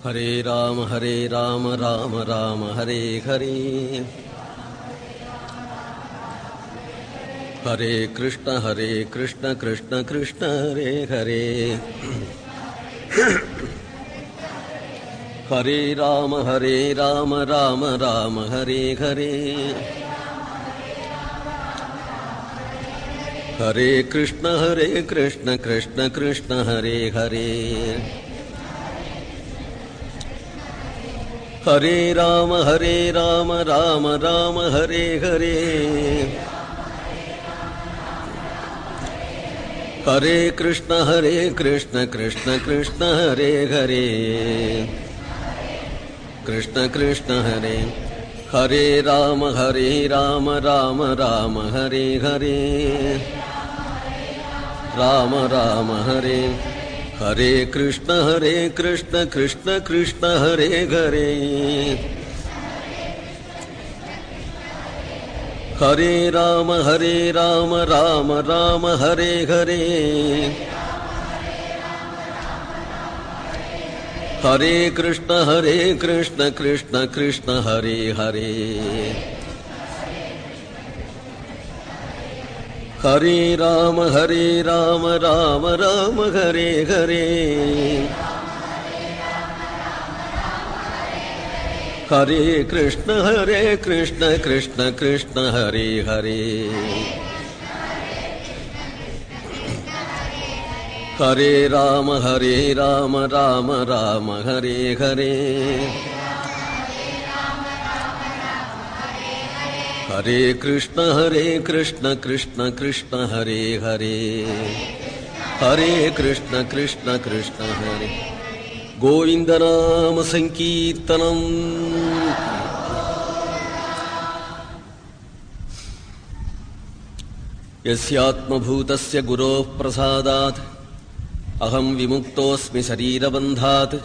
ஹரே ராம ராம ராம ஹரே ஹரே. ஹரே கிருஷ்ண கிருஷ்ண கிருஷ்ண ஹரே ஹரே. ஹரே ராம ராம ராம ஹரே ஹரே. ஹரே கிருஷ்ண கிருஷ்ண கிருஷ்ண ஹரே ஹரே. ஹரே ராம ராம ராம ஹரே ஹரே. ஹரே கிருஷ்ண கிருஷ்ண கிருஷ்ண ஹரே ஹரே. கிருஷ்ண கிருஷ்ண ஹரே. ஹரே ராம ராம ராம ஹரே ஹரே. ராம ராம ஹரே. ஹரே கிருஷ்ண கிருஷ்ண கிருஷ்ண ஹரே ஹரே. ஹரே ராம ராம ராம ஹரே ஹரே. ஹரே கிருஷ்ண கிருஷ்ண கிருஷ்ண ஹரே ஹரே. ஹரே ராம ராம ராம ஹரே ஹரே. ஹரே கிருஷ்ண கிருஷ்ண கிருஷ்ண ஹரே ஹரே. ஹரே ராம ராம ராம ஹரே ஹரே. ஹரே கிருஷ்ண கிருஷ்ண கிருஷ்ண ஹரே ஹரே. ஹரே கிருஷ்ண கிருஷ்ண ஹரே. கோவிந்த நாம சங்கீர்த்தனம். யஸ்யாத்மபூதஸ்ய குரோः பிரசாதாத் அஹம் விமுக்தோஸ்மி சரீரபந்தாத்.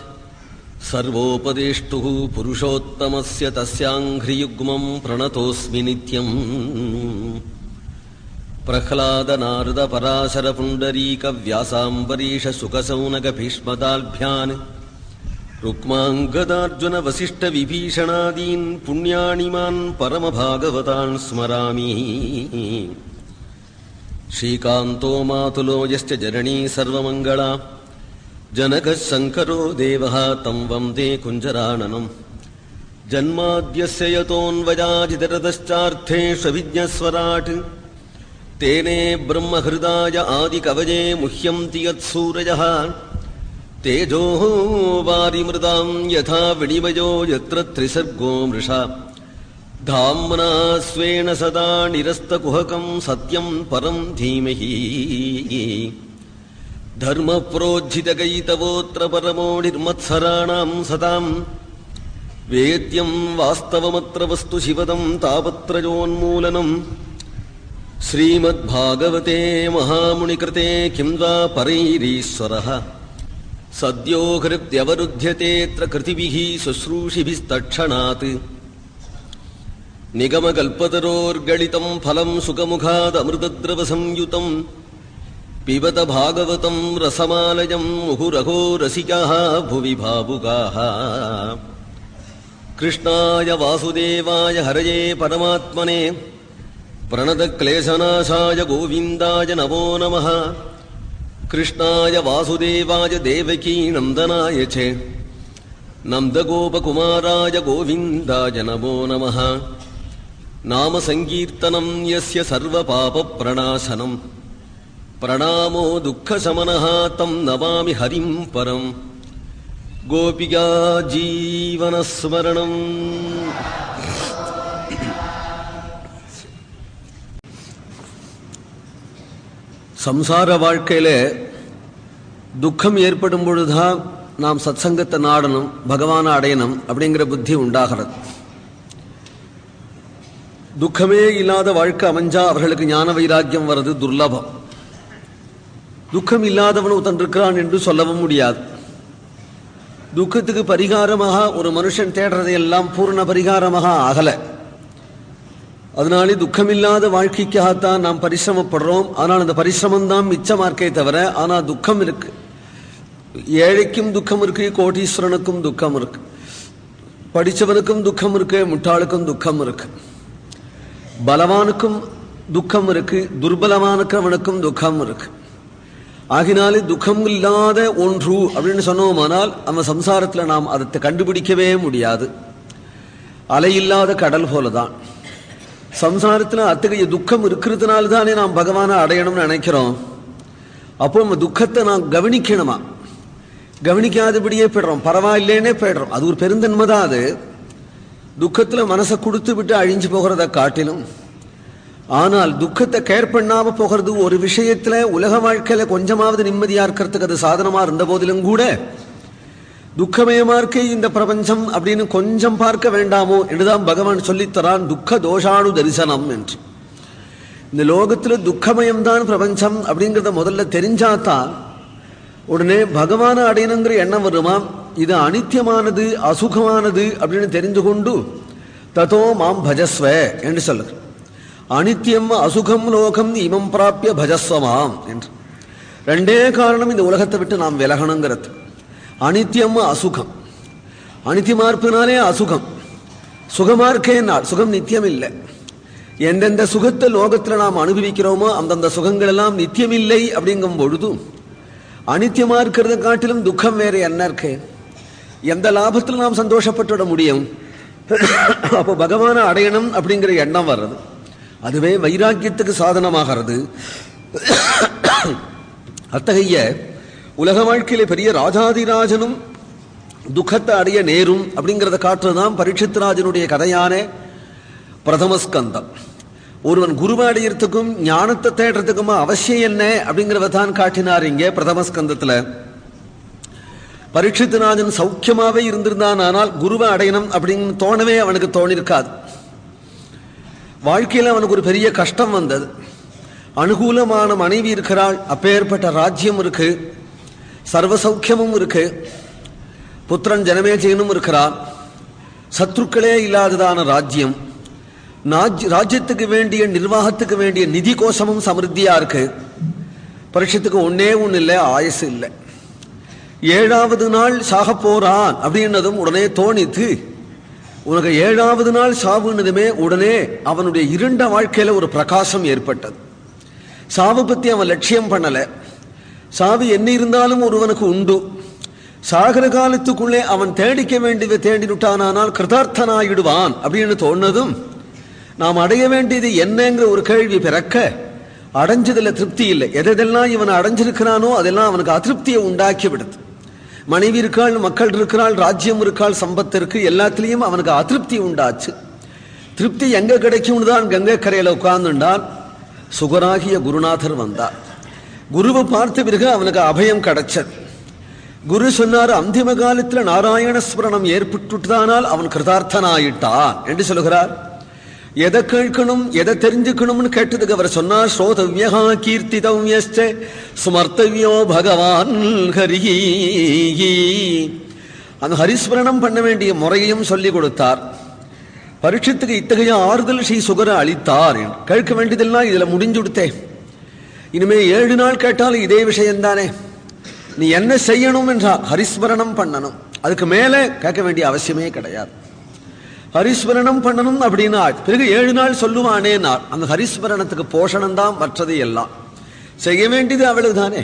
சர்வோபதேஷ்டுः புருஷோத்தமஸ்ய தஸ்யாங்க்ரியுக்மம் பிரணதோஸ்மி நித்யம். பிரஹ்லாத நாரத பராசர புண்டரீக வியாசாம்பரீஷ சுகசௌனக பீஷ்மதால்பியான் ருக்மாங்கதார்ஜுன வசிஷ்ட விபீஷணாதீன் புண்ணியானிமான் பரமபாகவதான் ஸ்மராமி. ஸ்ரீகாந்தோ மாதுலோ யஸ்ய ஜனனீ சர்வமங்களா ஜனகः சங்கரோ தேவः தம் வந்தே குஞ்சரானனம். ஜன்மாத்யஸ்ய யதோன்வயாதிதரதश्चार्थेष्वभिज्ञस्वराट् तेने ब्रह्महृदाय आदिकवये मुह्यन्ति यत्सूरयः. तेजो वारिमृदां यथा विनिमयो यत्र त्रिसर्गो मृषा. धाम्ना स्वेन सदा निरस्तकुहकं सत्यं परं धीमहि. धर्मप्रोज्झितकैतवोऽत्र परमो निर्मत्सराणां सतां. वेद्यं वास्तवमत्र वस्तु शिवदं तापत्रयोन्मूलनम्. श्रीमद्भागवते महामुनिकृते किं वा परैरीश्वरः. सद्यो हृद्यवरुध्यतेऽत्र कृतिभिः शुश्रूषिभिस्तत्क्षणात्. निगमकल्पतरोर्गलितं फलं सुखमुखादमृतद्रवसंयुतं. पिबत भागवतं रसमालयं मुहुरहो रसिकाः भुवि भावुकाः. कृष्णाय वासुदेवाय हरये परमात्मने प्रणतक्लेशनाशाय गोविन्दाय नमो नमः. कृष्णाय वासुदेवाय देवकी नन्दनाय च नन्दगोपकुमाराय गोविन्दाय नमो नमः. नाम संकीर्तनं यस्य सर्वपापप्रणाशनं. प्रणामो दुःखशमनः तं नमामि हरिं परम्. गोपिका जीवनस्मरणम्. சம்சார வாழ்க்கையில துக்கம் ஏற்படும் பொழுதுதான் நாம் சத்சங்கத்தை நாடணும், பகவானை அடையணும் அப்படிங்கிற புத்தி உண்டாகிறது. துக்கமே இல்லாத வாழ்க்கை அமைஞ்சா அவர்களுக்கு ஞான வைராக்கியம் வர்றது துர்லபம். துக்கம் இல்லாதவன் ஒருத்தன் இருக்கிறான் என்று சொல்லவும் முடியாது. துக்கத்துக்கு பரிகாரமாக ஒரு மனுஷன் தேடுறதையெல்லாம் பூர்ண பரிகாரமாக ஆகல. அதனாலே துக்கமில்லாத வாழ்க்கைக்காகத்தான் நாம் பரிசிரமப்படுறோம். ஆனால் அந்த பரிசிரமம் தான் மிச்சமா இருக்கே தவிர, ஆனால் துக்கம் இருக்கு. ஏழைக்கும் துக்கம் இருக்கு, கோடீஸ்வரனுக்கும் துக்கம் இருக்கு, படிச்சவனுக்கும் துக்கம் இருக்கு, முட்டாளுக்கும் துக்கம் இருக்கு, பலவானுக்கும் துக்கம் இருக்கு, துர்பலமானவனுக்கும் துக்கம் இருக்கு. ஆகினாலே துக்கம் இல்லாத ஒன்று அப்படின்னு சொன்னோமானால் அந்த சம்சாரத்தில் நாம் அதை கண்டுபிடிக்கவே முடியாது. அலையில்லாத கடல் போலதான் சம்சாரத்தில் அத்தகைய துக்கம் இருக்கிறதுனால தானே நாம் பகவானை அடையணும்னு நினைக்கிறோம். அப்போ நம்ம துக்கத்தை நாம் கவனிக்கணுமா? கவனிக்காதபடியே போய்டுறோம், பரவாயில்லைன்னே போய்டுறோம். அது ஒரு பெருந்தன்மை தான். அது துக்கத்தில் மனசை கொடுத்து விட்டு அழிஞ்சு போகிறத காட்டிலும், ஆனால் துக்கத்தை கேர் பண்ணாம போகிறது ஒரு விஷயத்துல உலக வாழ்க்கையில கொஞ்சமாவது நிம்மதியா இருக்கிறதுக்கு அது சாதனமா இருந்த போதிலும் கூட துக்கமயமா இருக்க இந்த பிரபஞ்சம் அப்படின்னு கொஞ்சம் பார்க்க வேண்டாமோ என்றுதான் பகவான் சொல்லித்தரான். துக்க தோஷானு தரிசனம் என்று. இந்த லோகத்துல துக்கமயம்தான் பிரபஞ்சம் அப்படிங்கிறத முதல்ல தெரிஞ்சாதான் உடனே பகவான அடையணுங்கிற எண்ணம் வருமா. இது அனித்தியமானது, அசுகமானது அப்படின்னு தெரிந்து கொண்டு ததோ மாம் பஜஸ்வ என்று சொல்லுங்க. அனித்தியம் அசுகம் லோகம் இமம் பிராப்பிய பஜஸ்வமாம் என்று. ரெண்டே காரணம் இந்த உலகத்தை விட்டு நாம் விலகணுங்கிறது. அனித்தியம் அசுகம். அனித்தியமா இருப்பதுனாலே அசுகம், சுகமா இருக்கேனால் சுகம் நித்தியம் இல்லை. எந்தெந்த சுகத்தை லோகத்தில் நாம் அனுபவிக்கிறோமோ அந்தந்த சுகங்கள் எல்லாம் நித்தியம் இல்லை. அப்படிங்கும் பொழுது அனித்தியமா இருக்கிறத காட்டிலும் துக்கம் வேற என்ன இருக்கு? எந்த லாபத்தில் நாம் சந்தோஷப்பட்டுவிட முடியும்? அப்போ பகவானை அடையணும் அப்படிங்கிற எண்ணம் வர்றது, அதுவே வைராக்கியத்துக்கு சாதனமாகிறது. அத்தகைய உலக வாழ்க்கையில பெரிய ராஜாதிராஜனும் துக்கத்தை அடைய நேரும் அப்படிங்கிறத காட்டுறதுதான் பரீட்சித் ராஜனுடைய கதையான பிரதமஸ்கந்தம். ஒருவன் குருவை அடையிறதுக்கும் ஞானத்தை தேடுறதுக்கும் அவசியம் என்ன அப்படிங்கிறத தான் காட்டினார் இங்கே பிரதமஸ்கந்தத்துல. பரீட்சித் ராஜன் சௌக்கியமாவே இருந்திருந்தான், ஆனால் குருவை அடையணும் அப்படின்னு தோணவே அவனுக்கு தோணிருக்காது. வாழ்க்கையில் அவனுக்கு ஒரு பெரிய கஷ்டம் வந்தது. அனுகூலமான மனைவி இருக்கிறாள், அப்பேற்பட்ட ராஜ்யம் இருக்கு, சர்வ சௌக்கியமும் இருக்கு, புத்திரன் ஜனமேஜயனும் இருக்கிறான், சத்ருக்களே இல்லாததான ராஜ்யம், ராஜ்யத்துக்கு வேண்டிய நிர்வாகத்துக்கு வேண்டிய நிதி கோஷமும் சமிருத்தியா இருக்கு. பரீட்சத்துக்கு ஒன்னே ஒண்ணு இல்லை, ஆயுசு இல்லை. 7வது நாள் சாக போறான் அப்படின்னதும் உடனே தோணித்து, உனக்கு 7வது நாள் சாவுன்னதுமே உடனே அவனுடைய இருண்ட வாழ்க்கையில ஒரு பிரகாசம் ஏற்பட்டது. சாவு பத்தி அவன் லட்சியம் பண்ணல. சாவு என்ன இருந்தாலும் ஒருவனுக்கு உண்டு. சாகர காலத்துக்குள்ளே அவன் தேடிக்க வேண்டியதை தேடினுட்டானால் கிருதார்த்தனாயிடுவான் அப்படின்னு தோணுனதும் நாம் அடைய வேண்டியது என்னங்கிற ஒரு கேள்வி பிறக்க, அடைஞ்சதுல திருப்தி இல்லை. எதெல்லாம் இவன் அடைஞ்சிருக்கிறானோ அதெல்லாம் அவனுக்கு அதிருப்தியை உண்டாக்கி விடுது. மனைவி இருக்காள், மக்கள் இருக்கிறாள், ராஜ்யம் இருக்காள், சம்பத்து இருக்கு, எல்லாத்திலையும் அவனுக்கு அதிருப்தி உண்டாச்சு. திருப்தி எங்க கிடைக்கும்னு தான் கங்கை கரையில உட்கார்ந்துண்டான். சுகராகிய குருநாதர் வந்தார். குருவை பார்த்த பிறகு அவனுக்கு அபயம் கிடைச்சது. குரு சொன்னார், அந்திம காலத்தில் நாராயண ஸ்மரணம் ஏற்பட்டுட்டானால் அவன் கிருதார்த்தனாயிட்டான் என்று சொல்லுகிறார். எதை கேட்கணும், எதை தெரிஞ்சுக்கணும்னு கேட்டதுக்கு அவர் சொன்னார், ஸ்ரோதவ்யா கீர்த்திதவ்யஸ்ச ஸ்மர்த்தவ்யோ பகவான் ஹரிஹி. அந்த ஹரிஸ்மரணம் பண்ண வேண்டிய முறையையும் சொல்லிக் கொடுத்தார். பரீட்சத்துக்கு இத்தகைய ஆறுதல் ஸ்ரீ சுகர அளித்தார். கேட்க வேண்டியதெல்லாம் இதுல முடிஞ்சு கொடுத்தே. இனிமே 7 நாள் கேட்டாலும் இதே விஷயம்தானே. நீ என்ன செய்யணும் என்றால் ஹரிஸ்மரணம் பண்ணணும், அதுக்கு மேல கேட்க வேண்டிய அவசியமே கிடையாது. ஹரிஸ்மரணம் பண்ணணும் அப்படின்னா பிறகு 7 நாள் சொல்லுவானே நாள். அந்த ஹரிஸ்மரணத்துக்கு போஷணம் தான் மற்றது எல்லாம். செய்ய வேண்டியது அவ்வளவுதானே.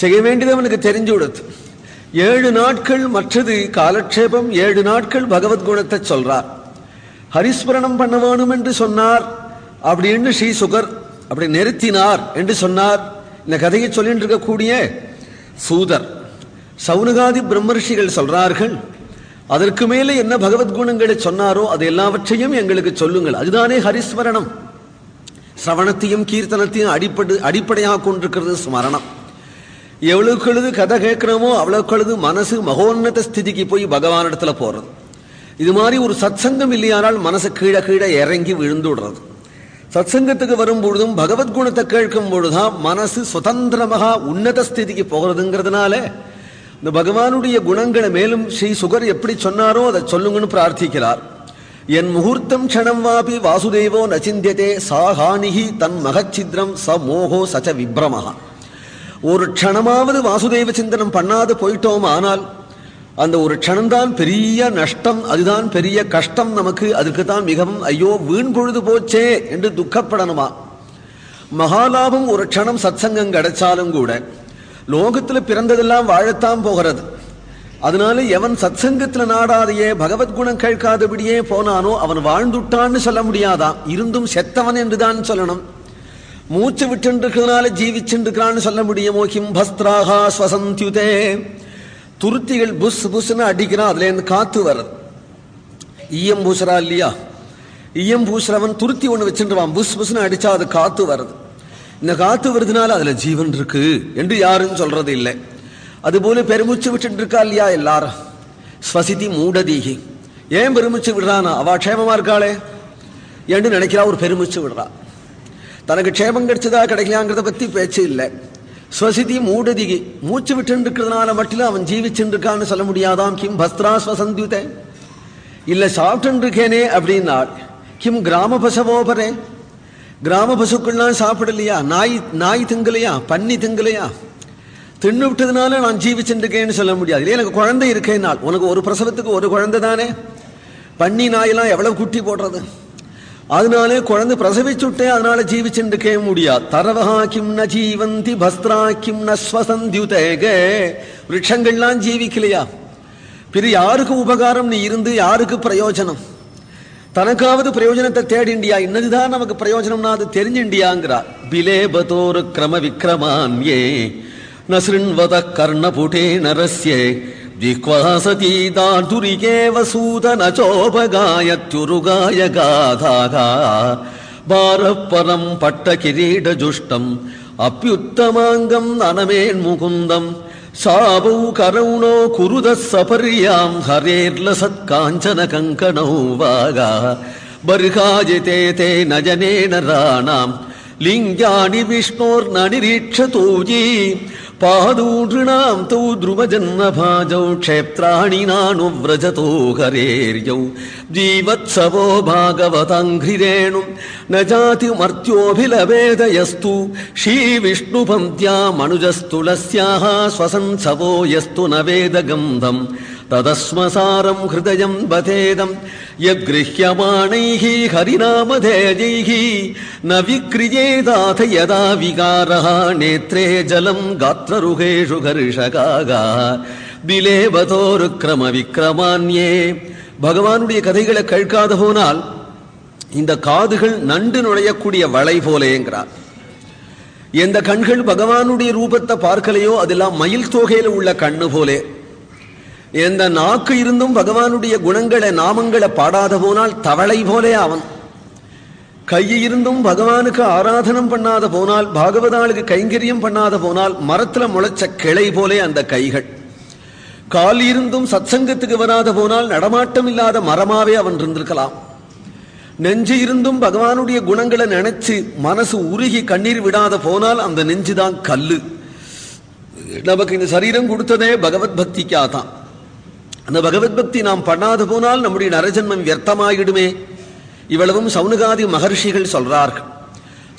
செய்ய வேண்டியது அவனுக்கு தெரிஞ்சு கொடுத்து 7 நாட்கள் மற்றது காலக்ஷேபம், 7 நாட்கள் பகவத்குணத்தை சொல்றார். ஹரிஸ்மரணம் பண்ண வேணும் என்று சொன்னார் அப்படின்னு ஸ்ரீ சுகர் அப்படி நிறுத்தினார் என்று சொன்னார். இந்த கதையை சொல்லிட்டு இருக்கக்கூடிய சூதர் சௌனகாதி பிரம்மர்ஷிகள் சொல்றார்கள், அதற்கு மேலே என்ன பகவத்குணங்களை சொன்னாரோ அது எல்லாவற்றையும் எங்களுக்கு சொல்லுங்கள். அதுதானே ஹரிஸ்மரணம். சிரவணத்தையும் கீர்த்தனத்தையும் அடிப்படையாக கொண்டிருக்கிறது ஸ்மரணம். எவ்வளவுக்கு கதை கேட்கிறோமோ அவ்வளவுக்கு மனசு மகோன்னத ஸ்திதிக்கு போய் பகவானிடத்துல போறது. இது மாதிரி ஒரு சத்சங்கம் இல்லையானால் மனசு கீழே கீழே இறங்கி விழுந்து விடுறது. சத்சங்கத்துக்கு வரும் பொழுதும் பகவத்குணத்தை கேட்கும் பொழுதுதான் மனசு சுதந்திரமாக உன்னத ஸ்திதிக்கு போகிறதுங்கிறதுனால இந்த பகவானுடைய குணங்களை மேலும் ஸ்ரீ சுகர் எப்படி சொன்னாரோ அதை சொல்லுங்கன்னு பிரார்த்திக்கிறார். என் முகூர்த்தம் க்ஷணம் வாபி வாசுதேவோ நச்சிந்தியதே சாஹானிஹி தன் மகச்சித்ரம் ச மோகோ சச்ச விப்ரமஹா. ஒரு க்ஷணமாவது வாசுதேவ சிந்தனம் பண்ணாது போயிட்டோம். ஆனால் அந்த ஒரு க்ஷணம்தான் பெரிய நஷ்டம், அதுதான் பெரிய கஷ்டம் நமக்கு. அதுக்கு தான் மிகவும் ஐயோ வீண் பொழுது போச்சே என்று துக்கப்படணுமா? மகாலாபம் ஒரு க்ஷணம் சத்சங்கம் கிடைச்சாலும் கூட லோகத்துல பிறந்ததெல்லாம் வாழத்தான் போகிறது. அதனால எவன் சத்சங்கத்துல நாடாதையே பகவத்குணம் கேட்காதபடியே போனானோ அவன் வாழ்ந்துட்டான்னு சொல்ல முடியாதான், இருந்தும் செத்தவன் என்றுதான் சொல்லணும். மூச்சு விட்டுருக்கிறதுனால ஜீவிச்சுருக்கிறான்னு சொல்ல முடியுமோ? கிம் பஸ்திராகா ஸ்வசந்தியுதே, துருத்திகள் புஸ் புஸ்ன்னு அடிக்கிறான், அதுல இருந்து காத்து வருது. ஈயம் பூசுறா இல்லையா, ஈயம் பூசுறவன் துருத்தி ஒண்ணு வச்சுருவான், புஸ் புஸ்ன்னு அடிச்சா அது காத்து வருது. இந்த காத்து வருதுனால அதுல ஜீவன் இருக்கு என்று யாரும் சொல்றது இல்லை. அதுபோல பெருமூச்சு விட்டு இருக்கா இல்லையா எல்லாரும், ஸ்வசிதி மூடதீகி. ஏன் பெருமூச்சு விடுறானா? அவ க்ஷேமமா இருக்காளே என்று நினைக்கிறா, ஒரு பெருமூச்சு விடுறா. தனக்கு க்ஷேமம் கிடைச்சதா கிடைக்கலாங்கிறத பத்தி பேச்சு இல்லை. ஸ்வசிதி மூடதிகி, மூச்சு விட்டு இருக்கிறதுனால மட்டும் அவன் ஜீவிச்சுட்டு இருக்கான்னு சொல்ல முடியாதாம். கிம் பஸ்திரா ஸ்வசந்தியுதே, இல்ல சாப்பிட்டு இருக்கேனே அப்படின்னா கிம் கிராம பசவோபரே, கிராம பசுக்கள்லாம் சாப்பிடலையா? நாய் திங்கலையா? பன்னி திங்கலையா? தின்னு விட்டதுனால நான் ஜீவிச்சுருக்கேன்னு சொல்ல முடியாது. இல்லையா எனக்கு குழந்தை இருக்கேனால், உனக்கு ஒரு பிரசவத்துக்கு ஒரு குழந்தை தானே. பன்னி நாயெல்லாம் எவ்வளவு குட்டி போடுறது, அதனாலே குழந்தை பிரசவிச்சுட்டே அதனால ஜீவிச்சுருக்கே முடியாது. தரவஹா கிம் ந ஜீவந்தி பஸ்திரா கிம் ந ஸ்வசந்தியுதே, விருட்சங்கள்லாம் ஜீவிக்கலையா? பிற யாருக்கு உபகாரம் நீ இருந்து யாருக்கு பிரயோஜனம்? தனக்காவது பிரயோஜனத்தை தேடிண்டியா? இன்னதுதான் நமக்கு பிரயோஜனம்னா அது தெரிஞ்சிண்டியாங்கிறார். பிலேபதோரு கிரம விக்ரமான்யே நஸ்ருண்வத கர்ணபுடே நரஸ்யே ஜிஹ்வாசதி தாதுரிகே வசூதன சோபகாயத்யுருகாய காதாகா பாரப்பரம் பட்ட கிரீட ஜுஷ்டம் அப்யுத்தமாங்கம் அனமேன் முகுந்தம் சாபௌ கரௌணோ குருத சபர்யாம் ஹரேர்லசத் காஞ்சன கங்கணௌ வாகா பர்காஜிதே தே நஜனேன ராணாம் லிங்காணி விஷ்ணோர் நனிரீட்சதூஜி பாதூர்ணாம் தௌ த்ருவஜன்மபாஜௌ க்ஷேத்ராணி நானுவ்ரஜதோ ஹரேர்யௌ ஜீவத்சவோ பாகவதாங்கிரேணும் ந ஜாதி மர்த்யோபிலவேதயஸ்து ஸ்ரீ விஷ்ணு பந்த்யா மனுஜஸ்துலஸ்யாஹ ஸ்வசன்சவோ யஸ்து ந வேதகந்தம் ததஸ்மசாரம் ஹிருதயம் பதேதம் யத்கிருஹ்யமாணைஹ ஹரிநாமதேஜைஹ ந விக்ரியேதாத யதா விகாரஹ நேத்ரே ஜலம் காத்ரருகேஷு கர்ஷகாகா பிலேபதோரு கிரம விக்ரமான்யே. பகவானுடைய கதைகளை கேட்காத போனால் இந்த காதுகள் நண்டு நுழையக்கூடிய வளை போலேங்கிறார். எந்த கண்கள் பகவானுடைய ரூபத்தை பார்க்கலையோ அதெல்லாம் மயில் தோகையில உள்ள கண்ணு போலே. எந்த நாக்கு இருந்தும் பகவானுடைய குணங்களை நாமங்களை பாடாத போனால் தவளை போலே அவன். கை இருந்தும் பகவானுக்கு ஆராதனம் பண்ணாத போனால், பாகவதாளுக்கு கைங்கரியம் பண்ணாத போனால் மரத்துல முளைச்ச கிளை போலே அந்த கைகள். கால் இருந்தும் சத்சங்கத்துக்கு வராத போனால் நடமாட்டம் இல்லாத மரமாவே அவன் இருந்திருக்கலாம். நெஞ்சு இருந்தும் பகவானுடைய குணங்களை நினைச்சு மனசு உருகி கண்ணீர் விடாத போனால் அந்த நெஞ்சுதான் கல்லு. நமக்கு இந்த சரீரம் கொடுத்ததே பகவத் பக்திக்காதான். அந்த பகவத் பக்தி நாம் பண்ணாத போனால் நம்முடைய நரஜன்மம் வியர்த்தமாயிடுமே. இவ்வளவும் சௌனகாதி மகர்ஷிகள் சொல்றார்கள்.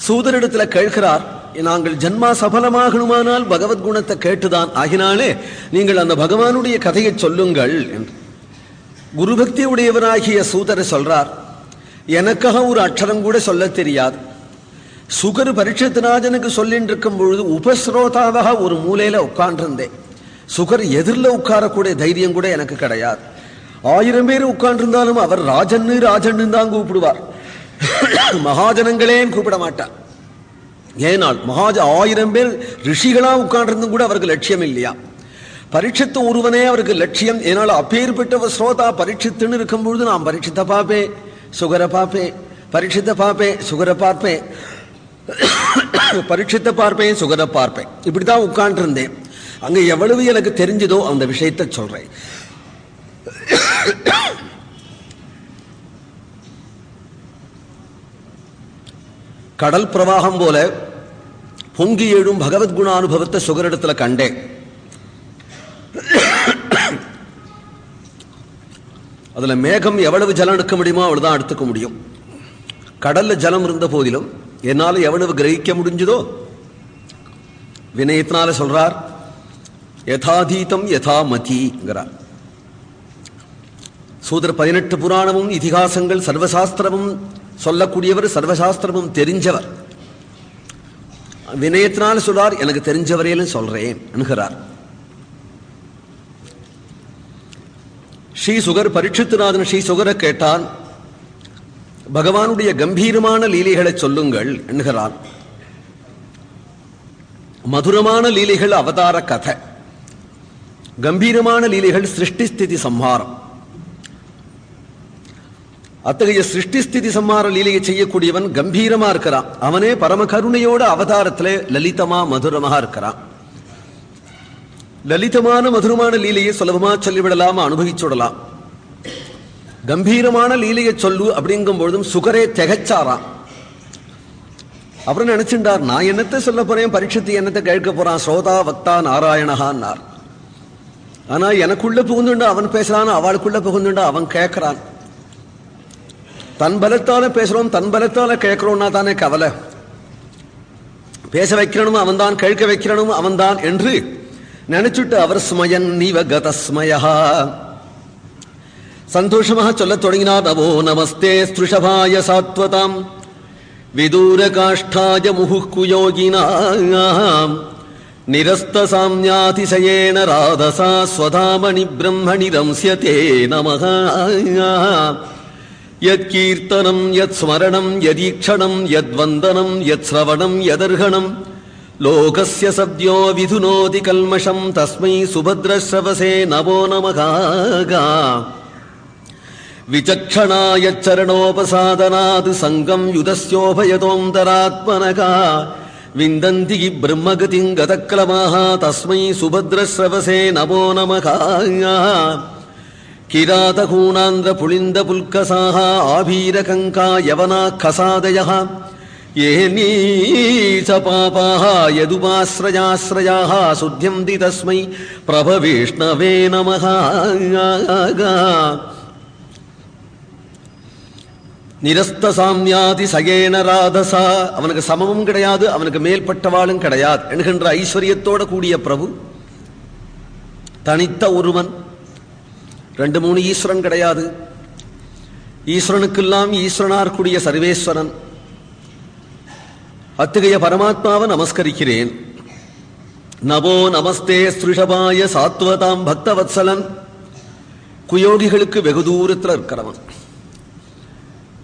சூதரிடத்துல கேட்கிறார், நாங்கள் ஜன்மா சபலமாகணுமானால் பகவத்குணத்தை கேட்டுதான் ஆகினாலே நீங்கள் அந்த பகவானுடைய கதையை சொல்லுங்கள் என்று. குருபக்தி உடையவராகிய சூதரை சொல்றார், எனக்காக ஒரு அக்ஷரம் கூட சொல்ல தெரியாது. சுகர் பரீட்சித்ராஜனுக்கு சொல்லிட்டு இருக்கும் பொழுது உபஸ்ரோதாவாக ஒரு மூலையில உட்கார்ந்திருந்தேன். சுகர் எதிரில் உட்காரக்கூடிய தைரியம் கூட எனக்கு கிடையாது. 1000 பேர் உட்கார்ந்திருந்தாலும் அவர் ராஜன்னு ராஜன்னு தான் கூப்பிடுவார், மகாஜனங்களே கூப்பிட மாட்டார். ஏனால் 1000 பேர் ரிஷிகளா உட்கார்ந்திருந்தும் கூட அவருக்கு லட்சியம் இல்லையா. பரீட்சித்து ஒருவனே அவருக்கு லட்சியம். ஏனால் அப்பேற்பட்ட ஸ்ரோதா பரீட்சித்துன்னு இருக்கும் பொழுது நான் பரீட்சித்தை பார்ப்பேன், சுகரை பார்ப்பேன், பரீட்சித்தை பார்ப்பேன், சுகரை பார்ப்பேன், பரீட்சித்தை பார்ப்பேன், சுகரை பார்ப்பேன். இப்படிதான் உட்கார்ந்திருந்தேன். அங்க எவ்வளவு எனக்கு தெரிஞ்சதோ அந்த விஷயத்தை சொல்றேன். கடல் பிரவாகம் போல பொங்கி எழும் பகவத்குணானுபவத்தை சுகரிடத்துல கண்டேன். அதுல மேகம் எவ்வளவு ஜலம் எடுக்க முடியுமோ அவ்வளவுதான் எடுத்துக்க முடியும். கடல்ல ஜலம் இருந்த போதிலும் என்னால எவ்வளவு கிரகிக்க முடிஞ்சதோ வினயத்தினால சொல்றார், யதாதீதம் யதா மதிங்கிறார். சூதர் 18 புராணமும் இதிகாசங்கள் சர்வசாஸ்திரமும் சொல்லக்கூடியவர், சர்வசாஸ்திரமும் தெரிஞ்சவர். வினயத்தினால சொல்றார், எனக்கு தெரிஞ்சவரையிலும் சொல்றேன் என்கிறார். ஸ்ரீ சுகர் பரீட்சித்துநாதன் ஸ்ரீ சுகரை கேட்டான், பகவானுடைய கம்பீரமான லீலைகளை சொல்லுங்கள் என்கிறான். மதுரமான லீலைகள் அவதார கதை, கம்பீரமான லீலைகள் சிருஷ்டி ஸ்திதி சம்ஹாரம். அத்தகைய சிருஷ்டி ஸ்திதி சம்ஹார லீலையை செய்யக்கூடியவன் கம்பீரமா இருக்கிறான். அவனே பரம கருணையோட அவதாரத்திலே லலிதமா மதுரமா இருக்கிறான். லலிதமான மதுரமான லீலையை சுலபமா சொல்லிவிடலாம், அனுபவிச்சுடலாம். கம்பீரமான லீலையை சொல்லு அப்படிங்கும் பொழுதும் சுகரே திகச்சாராம். அப்புறம் நினைச்சுட்டார், நான் என்னத்தை சொல்ல போறேன், பரீட்சித்து என்னத்தை கேட்க போறான், ஸ்ரோதா வக்தா நாராயணஹான்னார். ஆனா எனக்குள்ள புகுந்துண்டா அவன் பேசுறான், அவளுக்குள்ள புகுந்துண்டா அவன் கேட்கிறான். தன் பலத்தால பேசுறோம், தன் பலத்தால கேட்கிறோம்னா தானே கவலை. பேச வைக்கிறனும் அவன் தான், கேட்க வைக்கிறனும் அவன் தான் என்று நினைச்சுட்டு அவர் ஸ்மயன் நீவ கதஸ்மயா சந்தோஷமாக சொல்ல தொடங்கினார். நவோ நமஸ்தே ஸ்ருஷபாய சாத்வதாம் விதூர காஷ்டாய முஹுக்கு யோகினாம் நிரஸ்த சாம்யாதிசயேன ராதசா ஸ்வதாமணி பிரம்மணி ரம்ஸ்யதே நமஹ யத் கீர்த்தனம் யத் ஸ்மரணம் யதீக்ஷணம் யத்வந்தனம் யத் ஸ்ரவணம் யதர்ஹணம் லோகஸ்ய சத்யோ விதுனோதி கல்மஷம் தஸ்மை சுபத்ரஸ்ரவசே நவோ நமஹ விசக்ஷணாய சரணோபசாதனாத் சங்கம் யுதஸ்யோபயதோந்தராத்மனகா விந்தந்தி பிரம்மகதிங் கதக்லமாஹ தஸ்மை சுபத்ரஸ்ரவசே நமோ நமஹ கிராதகூணாந்திர புளிந்த புல்கசாஹ ஆபீரகங்கா யவனா கசாதயஹ ஏனீச பாபாஹ யதுபாஸ்ரயாஸ்ரயாஹ சுத்யந்தி தஸ்மை பிரபவிஷ்ணவே நமஹ நிரஸ்த சாமியாதி சகேன ராதசா அவனுக்கு சமமும் கிடையாது, அவனுக்கு மேல்பட்டவாளும் கிடையாது என்கின்ற ஐஸ்வர்யத்தோட கூடிய பிரபு, தனித்த ஒருவன். 2-3 ஈஸ்வரன் கிடையாது. ஈஸ்வரனுக்கெல்லாம் ஈஸ்வரனார் கூடிய சர்வேஸ்வரன். அத்தகைய பரமாத்மாவை நமஸ்கரிக்கிறேன். நவோ நமஸ்தே ஸ்ருஷபாய சாத்வதாம் பக்தவத்சலன், குயோகிகளுக்கு வெகு தூரத்தில் இருக்கிறவன்.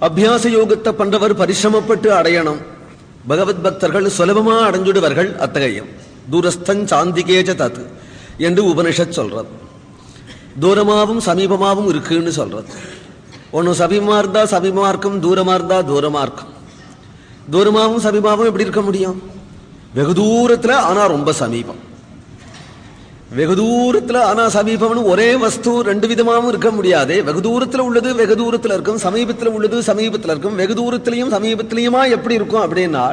அபியாச யோகத்தை பண்றவர் பரிசிரமப்பட்டு அடையணும். பகவத் பக்தர்கள் சுலபமா அடைஞ்சுடுவார்கள். அத்தகையம் தூரஸ்தன் சாந்திகேஜ தத் என்று உபனிஷத் சொல்றது. தூரமாவும் சமீபமாவும் இருக்குன்னு சொல்றது. ஒன்னு சமீபமா இருந்தா சமீபமா இருக்கும், தூரமா இருந்தா தூரமா இருக்கும். தூரமாவும் சமீபமாவும் எப்படி இருக்க முடியும்? வெகு தூரத்துல ஆனா ரொம்ப சமீபம். வெகு தூரத்துல ஆனா சமீபம்னு ஒரே வஸ்து 2 விதமாவும் இருக்க முடியாது. வெகு தூரத்துல உள்ளது வெகு தூரத்துல இருக்கும், சமீபத்துல உள்ளது சமீபத்துல இருக்கும். வெகு தூரத்திலையும் சமீபத்திலையுமா எப்படி இருக்கும் அப்படின்னா,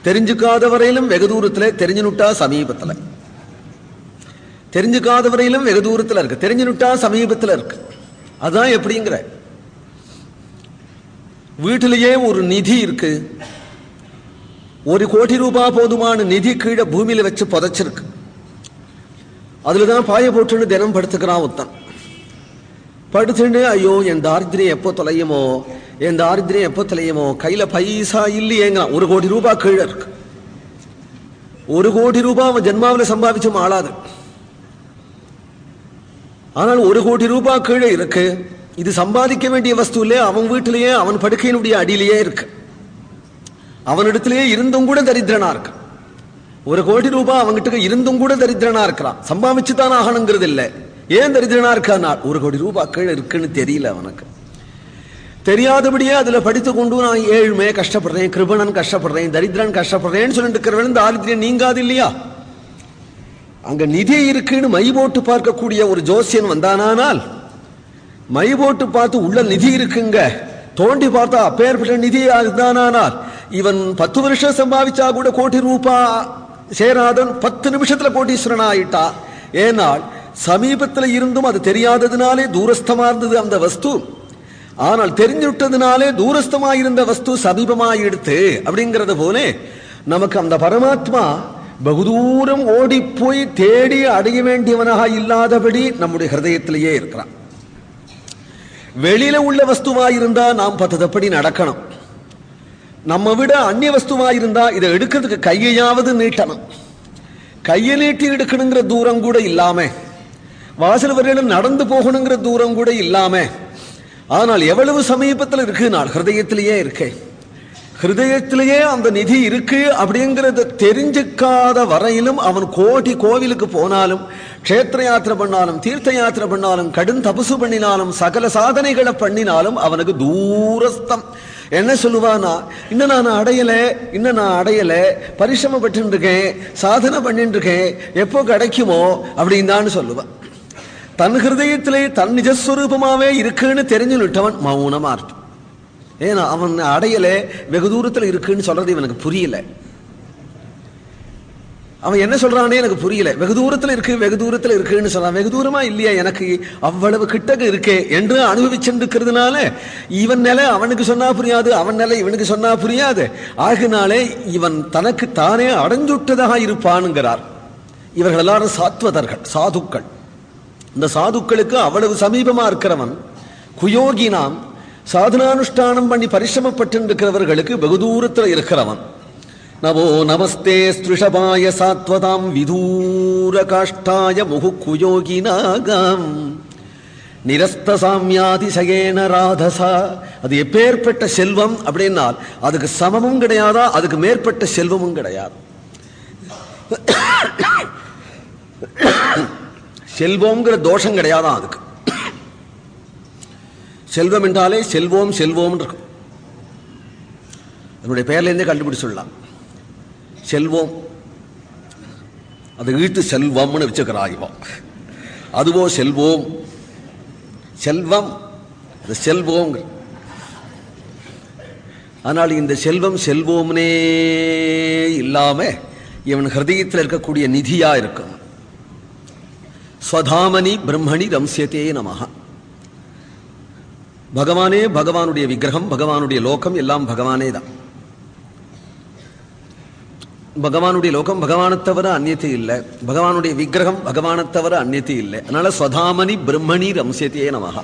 தெரிஞ்சுக்காத வரையிலும் வெகு தூரத்துல, தெரிஞ்சுனுட்டா சமீபத்துல. தெரிஞ்சுக்காத வரையிலும் வெகு தூரத்துல இருக்கு, தெரிஞ்சுனுட்டா சமீபத்துல இருக்கு. அதான் எப்படிங்கிற, வீட்டிலேயே ஒரு நிதி இருக்கு. 1 கோடி ரூபாய் போதுமான நிதி கீழே பூமியில வச்சு புதைச்சிருக்கு. அதுலதான் பாய போட்டுன்னு தினம் படுத்துக்கிறான் ஒருத்தன். படுத்துட்டு ஐயோ என் தாரித்திரியம் எப்போ தொலையுமோ, என் தாரித்திரியம் எப்போ தொலையுமோ, கையில பைசா இல்லையேங்கிறான். 1 கோடி ரூபாய் கீழே இருக்கு. 1 கோடி ரூபாய் அவன் ஜென்மாவில சம்பாதிச்சும் ஆளாது. ஆனால் 1 கோடி ரூபாய் கீழே இருக்கு. இது சம்பாதிக்க வேண்டிய வஸ்து இல்லையே, அவன் வீட்டிலேயே அவன் படுக்கையினுடைய அடியிலேயே இருக்கு. அவனிடத்திலேயே இருந்தும் கூட தரித்திரனா இருக்கு. 1 கோடி ரூபாய் அவங்கிட்ட இருந்தும் கூட தரித்திரனா இருக்கிறான். சம்பாதிச்சுதான் ஆகணுங்கிறது இல்லை. ஏன் தரித்திரனா இருக்கான்? 1 கோடி ரூபாய் கீழே இருக்குன்னு தெரியல அவனுக்கு. தெரியாதபடியே அதுல படித்து கொண்டு நான் ஏழ்மை கஷ்டப்படுறேன், கிருபணன் கஷ்டப்படுறேன், தரித்திரன் கஷ்டப்படுறேன்னு சொல்லிட்டு இருக்கிறவன் தாரித்திரம் நீங்காது இல்லையா? அங்க நிதி இருக்குன்னு மை போட்டு பார்க்கக்கூடிய ஒரு ஜோசியன் வந்தானால், மை போட்டு பார்த்து உள்ள நிதி இருக்குங்க, தோண்டி பார்த்தா அப்பேற்பட்ட நிதி இருந்தானால் இவன் 10 வருஷம் சம்பாதிச்சா கூட கோடி ரூபாய் சேராதன் 10 நிமிஷத்துல கோடீஸ்வரன் ஆயிட்டா. ஏனால் சமீபத்துல இருந்தும் அது தெரியாததுனாலே தூரஸ்தமா இருந்தது அந்த வஸ்து. ஆனால் தெரிஞ்சுட்டதுனாலே தூரஸ்தமா இருந்த வஸ்து சமீபமாயிடுத்து. அப்படிங்கறது போல நமக்கு அந்த பரமாத்மா பகுதூரம் ஓடி போய் தேடி அடைய வேண்டியவனாக இல்லாதபடி நம்முடைய ஹிருதயத்திலேயே இருக்கிறான். வெளியில உள்ள வஸ்துவாயிருந்தா நாம் பத்ததப்படி நடக்கணும். நம்ம விட அந்நிய வஸ்துவாயிருந்தா இதை எடுக்கிறதுக்கு கையையாவது நீட்டணும். கையை நீட்டி எடுக்கணுங்கிற தூரம் கூட இல்லாம, வாசல் வரையிலும் நடந்து போகணுங்கிற தூரம் கூட இல்லாம, ஆனால் எவ்வளவு சமீபத்தில் இருக்கு, நான் ஹிருதயத்திலேயே இருக்கேன். ஹிருதயத்திலேயே அந்த நிதி இருக்கு அப்படிங்கிறத தெரிஞ்சுக்காத வரையிலும் அவன் கோடி கோவிலுக்கு போனாலும், க்ஷேத்திர யாத்திரை பண்ணாலும், தீர்த்த யாத்திரை பண்ணாலும், கடும் தபசு பண்ணினாலும், சகல சாதனைகளை பண்ணினாலும் அவனுக்கு தூரஸ்தம். என்ன சொல்லுவானா, இன்னும் நான் அடையல, பரிசிரமப்பட்டு இருக்கேன், சாதனை பண்ணிட்டு இருக்கேன், எப்போ கிடைக்குமோ அப்படின்னு தான் சொல்லுவான். தன் ஹிருதயத்திலே தன் நிஜஸ்வரூபமாவே இருக்குன்னு தெரிஞ்சுட்டவன் மௌனமா இருக்கும். ஏன்னா அவன் அடையல, வெகு தூரத்தில் இருக்குன்னு சொல்றது இவனுக்கு புரியல. அவன் என்ன சொல்றானே எனக்கு புரியல. வெகு தூரத்தில் இருக்குன்னு சொல்றான். வெகு தூரமா இல்லையா, எனக்கு அவ்வளவு கிட்டக்கு இருக்கே என்று அனுபவிச்சுருக்கிறதுனால இவன் நிலை அவனுக்கு சொன்னா புரியாது, அவன் நிலை இவனுக்கு சொன்னா புரியாது. ஆகினாலே இவன் தனக்கு தானே அடைஞ்சுட்டதாக இருப்பானுங்கிறார். இவர்கள் எல்லாரும் சாத்வதர்கள், சாதுக்கள். இந்த சாதுக்களுக்கு அவ்வளவு சமீபமா இருக்கிறவன் குயோகினாம், சாதனானுஷ்டானம் பண்ணி பரிசிரமப்பட்டு இருக்கிறவர்களுக்கு வெகு தூரத்தில் இருக்கிறவன். நவோ நமஸ்தே ஸ்ருஷபாய சாத்வதாம் விதூர காஷ்டாய முகு குயோகினாகம் நிரஸ்த சாமியாதிசயேன ராதசா. அது எப்பேற்பட்ட செல்வம் அப்படின்னால் அதுக்கு சமமும் கிடையாதா, அதுக்கு மேற்பட்ட செல்வமும் கிடையாது. செல்வம்ங்கிற தோஷம் கிடையாதான் அதுக்கு. செல்வம் என்றாலே செல்வோம் இருக்கும். அதனுடைய பெயர்லேருந்தே கண்டுபிடிச்சிடலாம். செல்வோம் அது ஈட்டு செல்வம்னு வச்சுக்கிறாய்வோ, அதுவோ செல்வோம், செல்வம் அது செல்வோம். ஆனால் இந்த செல்வம் செல்வோம்னே இல்லாம இவன் ஹிருதயத்தில் இருக்கக்கூடிய நிதியா இருக்கும். ஸ்வதாமனி பிரம்மணி ரம்சியதே நமஹ. பகவானே பகவானுடைய விக்கிரகம், பகவானுடைய லோகம் எல்லாம் பகவானே தான். பகவானுடைய லோகம் பகவானை தவிர அந்நியத்தை இல்லை, பகவானுடைய விக்கிரகம் பகவானை தவிர அந்நியத்தை இல்லை. அதனால ஸ்வதாமனி பிரம்மணி ரம்சியதே நமஹ.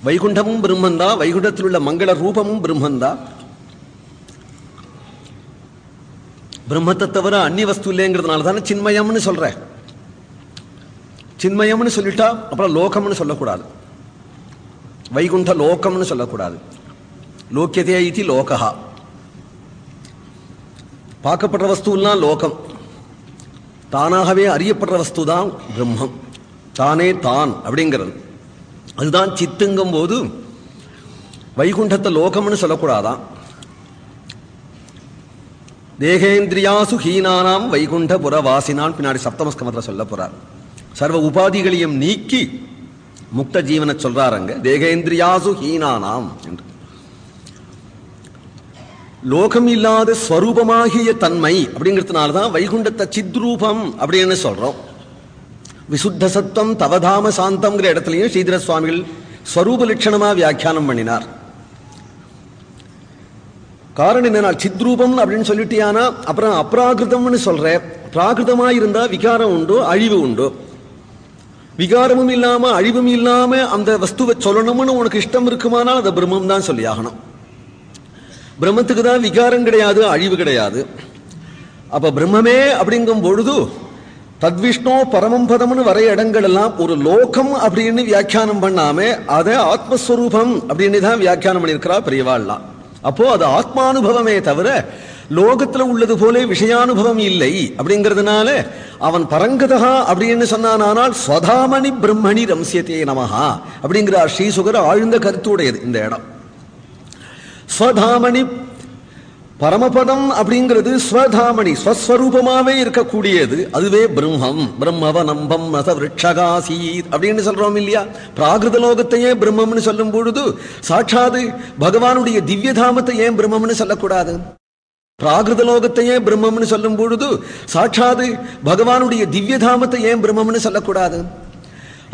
வைகுண்டமும் பிரம்மந்தா, வைகுண்டத்தில் உள்ள மங்கள ரூபமும் பிரம்மந்தா. பிரம்மத்தை தவிர அந்நிய வஸ்து இல்லைங்கிறதுனால தானே சின்மயம்னு சொல்ற. சின்மயம்னு சொல்லிட்டா அப்புறம் லோகம்னு சொல்லக்கூடாது, வைகுண்ட லோகம்னு சொல்லக்கூடாது. லோக்கியதே இதி லோகஹா. பார்க்கப்படுற வஸ்துலாம் லோகம், தானாகவே அறியப்படுற வஸ்து தான் பிரம்மம், தானே தான் அப்படிங்கிறது. அதுதான் சித்துங்கும் போது வைகுண்டத்தை லோகம்னு சொல்லக்கூடாதான். தேகேந்திரியாசு ஹீனானாம் வைகுண்ட புறவாசினான் பின்னாடி சப்தமஸ்கமத்தில் சொல்ல போறார். சர்வ உபாதிகளையும் நீக்கி முக்த ஜீவனை சொல்றாருங்க. தேகேந்திரியாசு ஹீனானாம் என்று லோகம் இல்லாத ஸ்வரூபமாகிய தன்மை அப்படிங்கிறதுனாலதான் வைகுண்டத்தை சித்ரூபம் அப்படின்னு சொல்றோம். விசுத்த சத்தம் தவதாம சாந்தம்ங்கிற இடத்துலயும் ஸ்ரீதர சுவாமிகள் ஸ்வரூப லட்சணமா வியாக்கியானம் பண்ணினார். காரணம் என்னன்னா, சித்ரூபம் அப்படின்னு சொல்லிட்டியானா அப்புறம் அப்ராகிருதம்னு சொல்ற. பிராகிருதமா இருந்தா விகாரம் உண்டோ, அழிவு உண்டோ. விகாரமும் இல்லாம அழிவும் இல்லாம அந்த வஸ்துவை சொல்லணும்னு உனக்கு இஷ்டம் இருக்குமானால் அதை பிரம்மம் தான் சொல்லி ஆகணும். பிரம்மத்துக்கு தான் விகாரம் கிடையாது, அழிவு கிடையாது. அப்ப பிரம்மமே அப்படிங்கும் பொழுது தத்விஷ்ணோ பரமம் பதம்னு வர இடங்கள் எல்லாம் ஒரு லோகம் அப்படின்னு வியாக்கியானம் பண்ணாம அதை ஆத்மஸ்வரூபம் அப்படின்னு தான் வியாக்கியானம் பண்ணியிருக்கிறா பெரியவாள்லாம். அப்போ அது ஆத்மானுபவமே தவிர லோகத்துல உள்ளது போல விஷயானுபவம் இல்லை. அப்படிங்கிறதுனால அவன் பரங்கதா அப்படின்னு சொன்னானால் ஸ்வதாமணி பிரம்மணி ரம்சியதே நமஹா அப்படிங்கிறார் ஸ்ரீசுகர். ஆழ்ந்த கருத்துடையது இந்த இடம். ஸ்வதாமணி பரமபதம் அப்படிங்கிறது ஸ்வதாமணி ஸ்வஸ்வரூபமாவே இருக்கக்கூடியது, அதுவே பிரம்மம். பிரம்மவனம்பம் ரத விருட்சகாசீத் அப்படின்னு சொல்றோம் இல்லையா. பிராகிருத லோகத்தையே பிரம்மம்னு சொல்லும் பொழுது சாட்சாது பகவானுடைய திவ்யதாமத்தை ஏன் பிரம்மம்னு சொல்லக்கூடாது? பிராகிருத லோகத்தையே பிரம்மம்னு சொல்லும் பொழுது சாட்சாது பகவானுடைய திவ்யதாமத்தை ஏன் பிரம்மம்னு சொல்லக்கூடாது?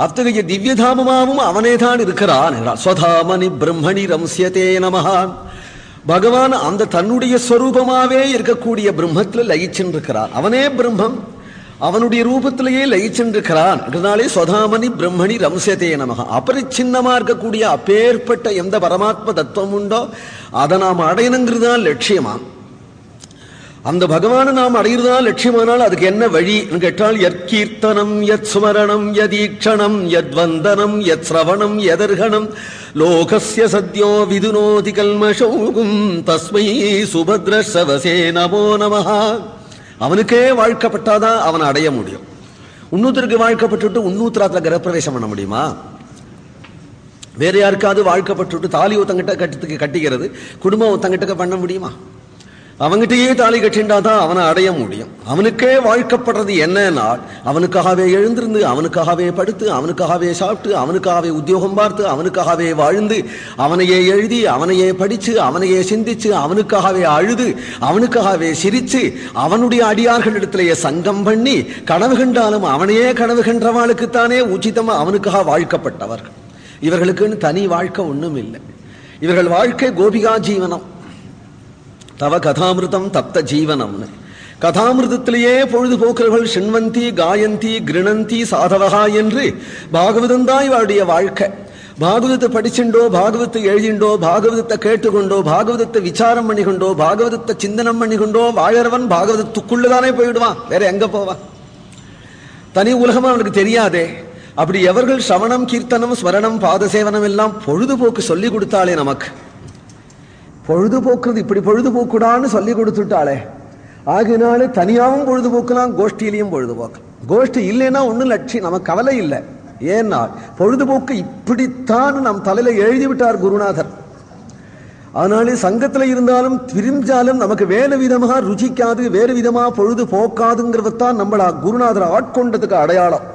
அத்தகைய திவ்யதாமமாவும் அவனே தான் இருக்கிறான். ஸ்வதாமணி பிரம்மணி ரம்சியதே நமஹா. பகவான் அந்த தன்னுடைய ஸ்வரூபமாவே இருக்கக்கூடிய பிரம்மத்துல லயிச்சென்றிருக்கிறான். அவனே பிரம்மம், அவனுடைய ரூபத்திலேயே லயிச்சென்றிருக்கிறான். அதனாலே ஸ்வதாமணி பிரம்மணி ரம்சதே நமக. அபரிச்சின்னமா இருக்கக்கூடிய அப்பேற்பட்ட எந்த பரமாத்ம தத்துவம் உண்டோ அதை நாம் அடையணுங்கிறதுதான் லட்சியமா. அந்த பகவானை நாம் அடைகிறதுதான் லட்சியமானால் அதுக்கு என்ன வழி கேட்டால், யற்கீர்த்தனம் யத் ஸ்மரணம் யதீக்ஷணம் யத்வந்தனம் யத் ஸ்ரவணம் யதர்ஹணம் லோகஸ்ய சத்யோ விதுனோதி கல்மஷௌகும் தஸ்மை சுபத்ரஸ்வசே நமோ நமஹ. அவனுக்கே வாழ்க்கப்பட்டாதான் அவனை அடைய முடியும். இன்னொருத்தருக்கு வாழ்க்கப்பட்டு இன்னொருத்தராத்துல கிரகப்பிரவேசம் பண்ண முடியுமா? வேற யாருக்காவது வாழ்க்கப்பட்டு தாலி ஒருத்தங்கிட்ட கட்டிக்கிறது குடும்பம் ஒருத்தங்கிட்ட பண்ண முடியுமா? அவங்கிட்டயே தாலி கட்டின்றாதான் அவனை அடைய முடியும். அவனுக்கே வாழ்க்கப்படுறது என்னன்னா, அவனுக்காகவே எழுந்திருந்து, அவனுக்காகவே படுத்து, அவனுக்காகவே சாப்பிட்டு, அவனுக்காகவே உத்தியோகம் பார்த்து, அவனுக்காகவே வாழ்ந்து, அவனையே எழுதி, அவனையே படிச்சு, அவனையே சிந்திச்சு, அவனுக்காகவே அழுது, அவனுக்காகவே சிரிச்சு, அவனுடைய அடியார்களிடத்திலேயே சங்கம் பண்ணி கனவு கண்டாலும் அவனையே கனவு கன்றவாளுக்குத்தானே உச்சிதமா அவனுக்காக வாழ்க்கப்பட்டவர்கள். இவர்களுக்குன்னு தனி வாழ்க்கை ஒண்ணும் இல்லை. இவர்கள் வாழ்க்கை கோபிகா ஜீவனம். தவ கதாமிருதம் தப்த ஜீவனம்னு கதாமிருதத்திலேயே பொழுதுபோக்குறவர்கள் சிண்வந்தி காயந்தி கிருணந்தி சாதவகா என்று பாகவதம் தான் இவருடைய வாழ்க்கை. பாகவதத்தை படிச்சுண்டோ, பாகவத்தை எழுதிண்டோ, பாகவதத்தை கேட்டுக்கொண்டோ, பாகவதத்தை விசாரம் பண்ணிக்கொண்டோ, பாகவதத்தை சிந்தனம் பண்ணிக்கொண்டோ வாழறவன் பாகவதத்துக்குள்ளதானே போயிடுவான். வேற எங்க போவான்? தனி உலகமா அவனுக்கு தெரியாதே. அப்படி எவர்கள் சவணம் கீர்த்தனம் ஸ்மரணம் பாதசேவனம் எல்லாம் பொழுதுபோக்கு சொல்லி கொடுத்தாலே, நமக்கு பொழுதுபோக்குறது இப்படி பொழுதுபோக்குடான்னு சொல்லி கொடுத்துட்டாளே, ஆகினாலே தனியாவும் பொழுதுபோக்கலாம், கோஷ்டியிலையும் பொழுதுபோக்கலாம். கோஷ்டி இல்லைன்னா ஒன்னும் லட்சியம் நமக்கு கவலை இல்லை. ஏன்னா பொழுதுபோக்கு இப்படித்தான் நம் தலையில எழுதி விட்டார் குருநாதர். அதனாலே சங்கத்துல இருந்தாலும் பிரிஞ்சாலும் நமக்கு வேறு விதமாக ருச்சிக்காது, வேறு விதமா பொழுது போக்காதுங்கிறதான் நம்மள குருநாதரை ஆட்கொண்டதுக்கு அடையாளம்.